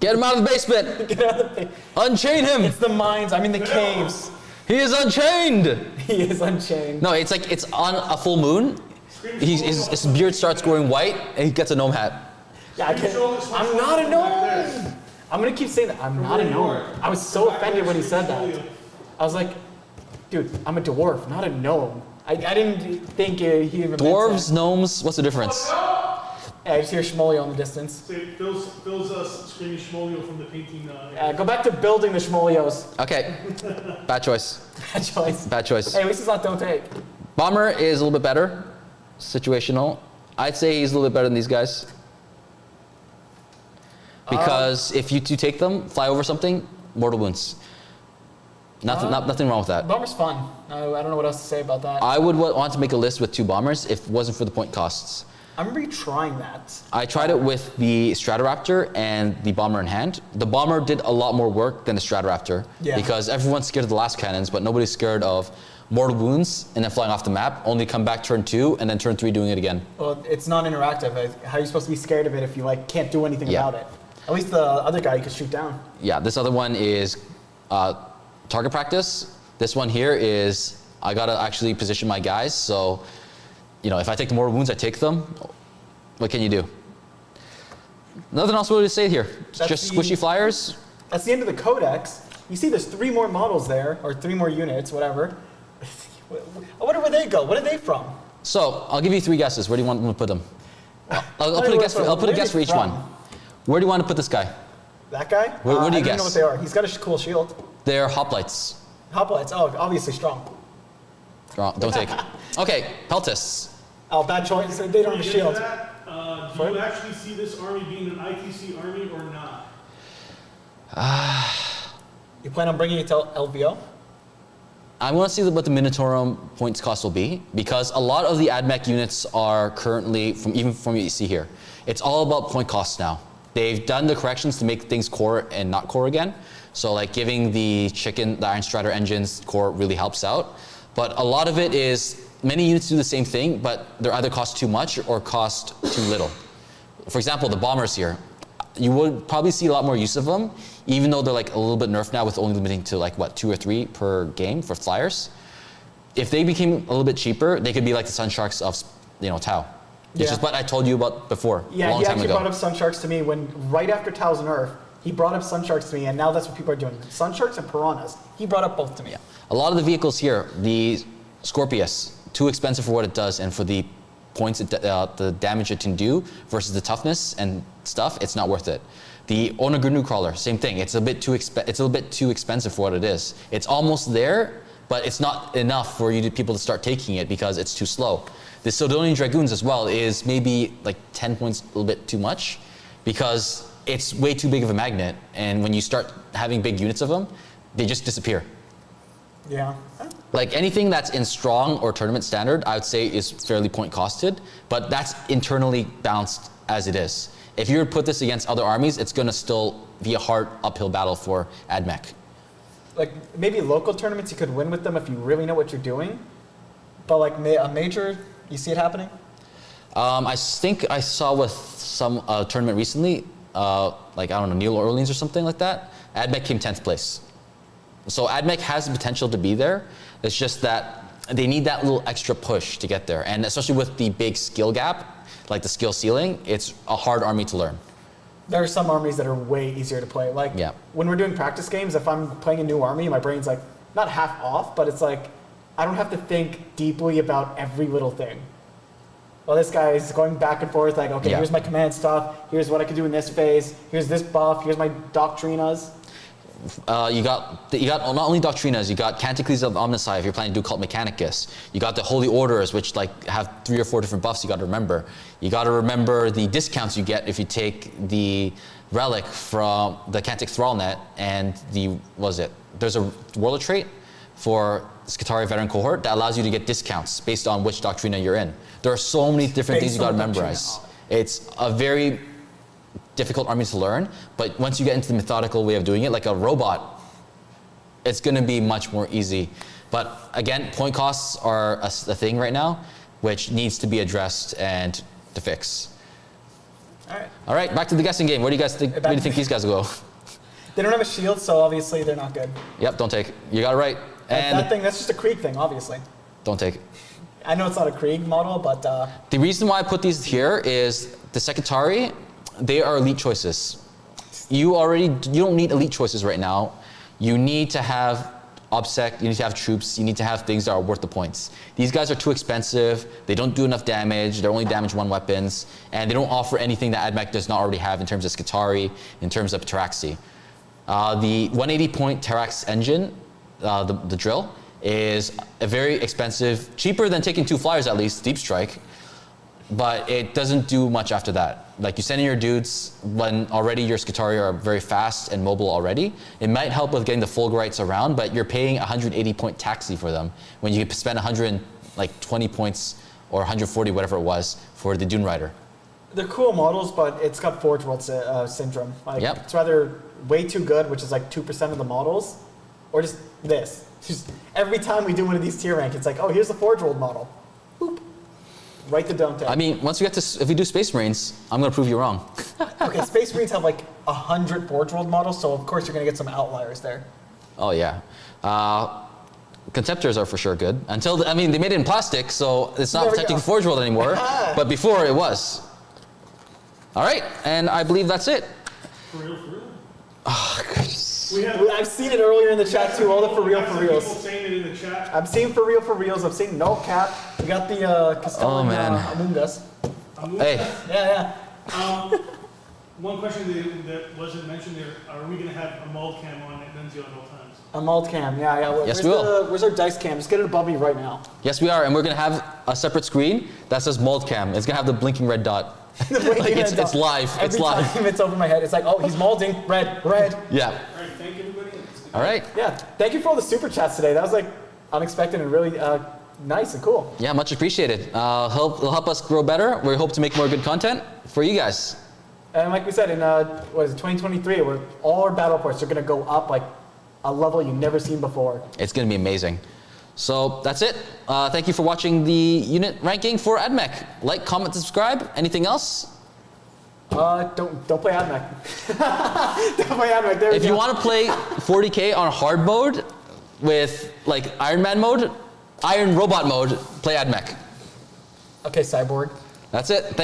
Get him out of the basement! Get out of the Unchain him! It's the mines, I mean the caves. He is unchained! He is unchained. No, it's like it's on a full moon. His beard starts growing white, and he gets a gnome hat. Yeah, I'm not a gnome! I'm gonna keep saying that. I'm not a gnome. I was so offended when he said that. I was like, dude, I'm a dwarf, not a gnome. I didn't think he even Dwarves, gnomes, what's the difference? Yeah, I just hear Shmolio in the distance. Say, Phil's screaming Shmolio from the painting. Go back to building the Shmolios. Okay, bad choice. Bad choice. Bad choice. Hey, at least it's not don't take. Bomber is a little bit better, situational. I'd say he's a little bit better than these guys. Because if you two take them, fly over something, mortal wounds. Nothing wrong with that. Bomber's fun. I don't know what else to say about that. I would want to make a list with 2 bombers if it wasn't for the point costs. I'm retrying that. I tried it with the Stratoraptor and the bomber in hand. The bomber did a lot more work than the Stratoraptor because everyone's scared of the last cannons, but nobody's scared of mortal wounds and then flying off the map, only come back turn 2 and then turn 3 doing it again. Well, it's non-interactive. How are you supposed to be scared of it if you can't do anything about it? At least the other guy you could shoot down. Yeah, this other one is target practice. This one here is I gotta actually position my guys. So, if I take the mortal wounds, I take them. What can you do? Nothing else really to say here. It's just squishy flyers. That's the end of the codex. You see, there's 3 more models there, or 3 more units, whatever. I wonder where they go. What are they from? So I'll give you 3 guesses. Where do you want them to put them? I'll put a guess. I'll put a guess for each one. Where do you want to put this guy? That guy? Where do you I guess? don't know what they are. He's got a cool shield. They're hoplites. Hoplites. Oh, obviously strong. Wrong. Don't take. Okay, peltists. Oh, bad choice. They don't have a shield. Do you actually see this army being an ITC army or not? You plan on bringing it to LVO? I want to see what the Minotaurum points cost will be, because a lot of the AdMech units are currently, even from what you see here, it's all about point costs now. They've done the corrections to make things core and not core again. So like giving the Iron Strider engines core really helps out. But a lot of it is, many units do the same thing, but they're either cost too much or cost too little. For example, the bombers here, you would probably see a lot more use of them, even though they're like a little bit nerfed now with only limiting to like what, 2 or 3 per game for flyers. If they became a little bit cheaper, they could be like the Sun Sharks of Tau. Which is what I told you about before, a long time ago. Yeah, he actually brought up Sun Sharks to me right after Tau's nerf. He brought up Sun Sharks to me, and now that's what people are doing. Sun Sharks and Piranhas. He brought up both to me. Yeah. A lot of the vehicles here, the Scorpius, too expensive for what it does, and for the points, the damage it can do versus the toughness and stuff, it's not worth it. The Onagunu Crawler, same thing. It's a bit too expensive for what it is. It's almost there, but it's not enough for people to start taking it because it's too slow. The Sidonian Dragoons as well is maybe like 10 points a little bit too much because it's way too big of a magnet, and when you start having big units of them, they just disappear. Yeah. Like anything that's in strong or tournament standard, I would say is fairly point costed, but that's internally balanced as it is. If you were to put this against other armies, it's gonna still be a hard uphill battle for AdMech. Like maybe local tournaments you could win with them if you really know what you're doing, but like a major You see it happening? I think I saw with some tournament recently, like I don't know, New Orleans or something like that. AdMech came 10th place. So AdMech has the potential to be there. It's just that they need that little extra push to get there. And especially with the big skill gap, like the skill ceiling, it's a hard army to learn. There are some armies that are way easier to play. Like when we're doing practice games, if I'm playing a new army, my brain's like not half off, but it's like I don't have to think deeply about every little thing. Well, this guy is going back and forth like, okay, here's my command stuff, here's what I can do in this phase, here's this buff, here's my doctrinas. You got not only doctrinas, you got Canticles of Omnissiah if you're planning to do Cult Mechanicus. You got the Holy Orders, which like have 3 or 4 different buffs you got to remember. You got to remember the discounts you get if you take the relic from the Cantic Thrallnet and there's a Warlord trait for Skitarii Veteran Cohort that allows you to get discounts based on which Doctrina you're in. There are so many different things you got to memorize. It's a very difficult army to learn, but once you get into the methodical way of doing it, like a robot, it's going to be much more easy. But again, point costs are a thing right now, which needs to be addressed and to fix. All right, back to the guessing game. Where do you guys think? Where do you think these guys will go? They don't have a shield, so obviously they're not good. Yep, don't take. You got it right. And that thing, that's just a Krieg thing, obviously. Don't take. I know it's not a Krieg model, but the reason why I put these here is the Secretary. They are elite choices. You don't need elite choices right now. You need to have OBSEC, you need to have troops, you need to have things that are worth the points. These guys are too expensive, they don't do enough damage, they're only damage 1 weapons, and they don't offer anything that AdMech does not already have in terms of Skitarii, in terms of Taraxi. The 180 point Tarax engine, the drill, is a very expensive, cheaper than taking 2 flyers at least, Deep Strike, but it doesn't do much after that. Like you send in your dudes when already your Skitarii are very fast and mobile already. It might help with getting the Fulgurites around, but you're paying 180 point taxi for them when you spend 120 points or 140, whatever it was, for the Dune Rider. They're cool models, but it's got Forge World syndrome. Like, It's either way too good, which is like 2% of the models, or just this. Just every time we do one of these tier rank, it's like, oh, here's the Forge World model. Boop. Right to don't take. I mean, once we get to, if we do Space Marines, I'm going to prove you wrong. Okay, Space Marines have like 100 Forge World models, so of course you're going to get some outliers there. Oh, yeah. Contemptors are for sure good. Until, they made it in plastic, so it's not protecting Forge World anymore. But before it was. All right, and I believe that's it. For real? Oh, I've seen it earlier in the chat too, all the for reals. People saying it in the chat. I'm seeing for reals. I'm seeing no cap. We got the Castellan Among Us. Hey. Yeah. One question that wasn't mentioned there, are we going to have a mold cam on Nunzio at all times? A mold cam, yeah. Yes, we will. Where's our dice cam? Just get it above me right now. Yes, we are, and we're going to have a separate screen that says mold cam. It's going to have the blinking red dot. It's live. Every time it's over my head, it's like, oh, he's molding, red. Yeah. All right, thank you, everybody. All right. Yeah, thank you for all the super chats today. That was like unexpected and really nice and cool. Yeah, much appreciated. It'll help us grow better. We hope to make more good content for you guys. And like we said, in 2023, where all our battle reports are going to go up like a level you've never seen before. It's going to be amazing. So that's it. Thank you for watching the unit ranking for AdMech. Like, comment, subscribe. Anything else? Don't play AdMech. Don't play AdMech. There if you want to play 40K on hard mode with like Iron Man mode, Iron Robot mode, play AdMech. Okay, Cyborg. That's it.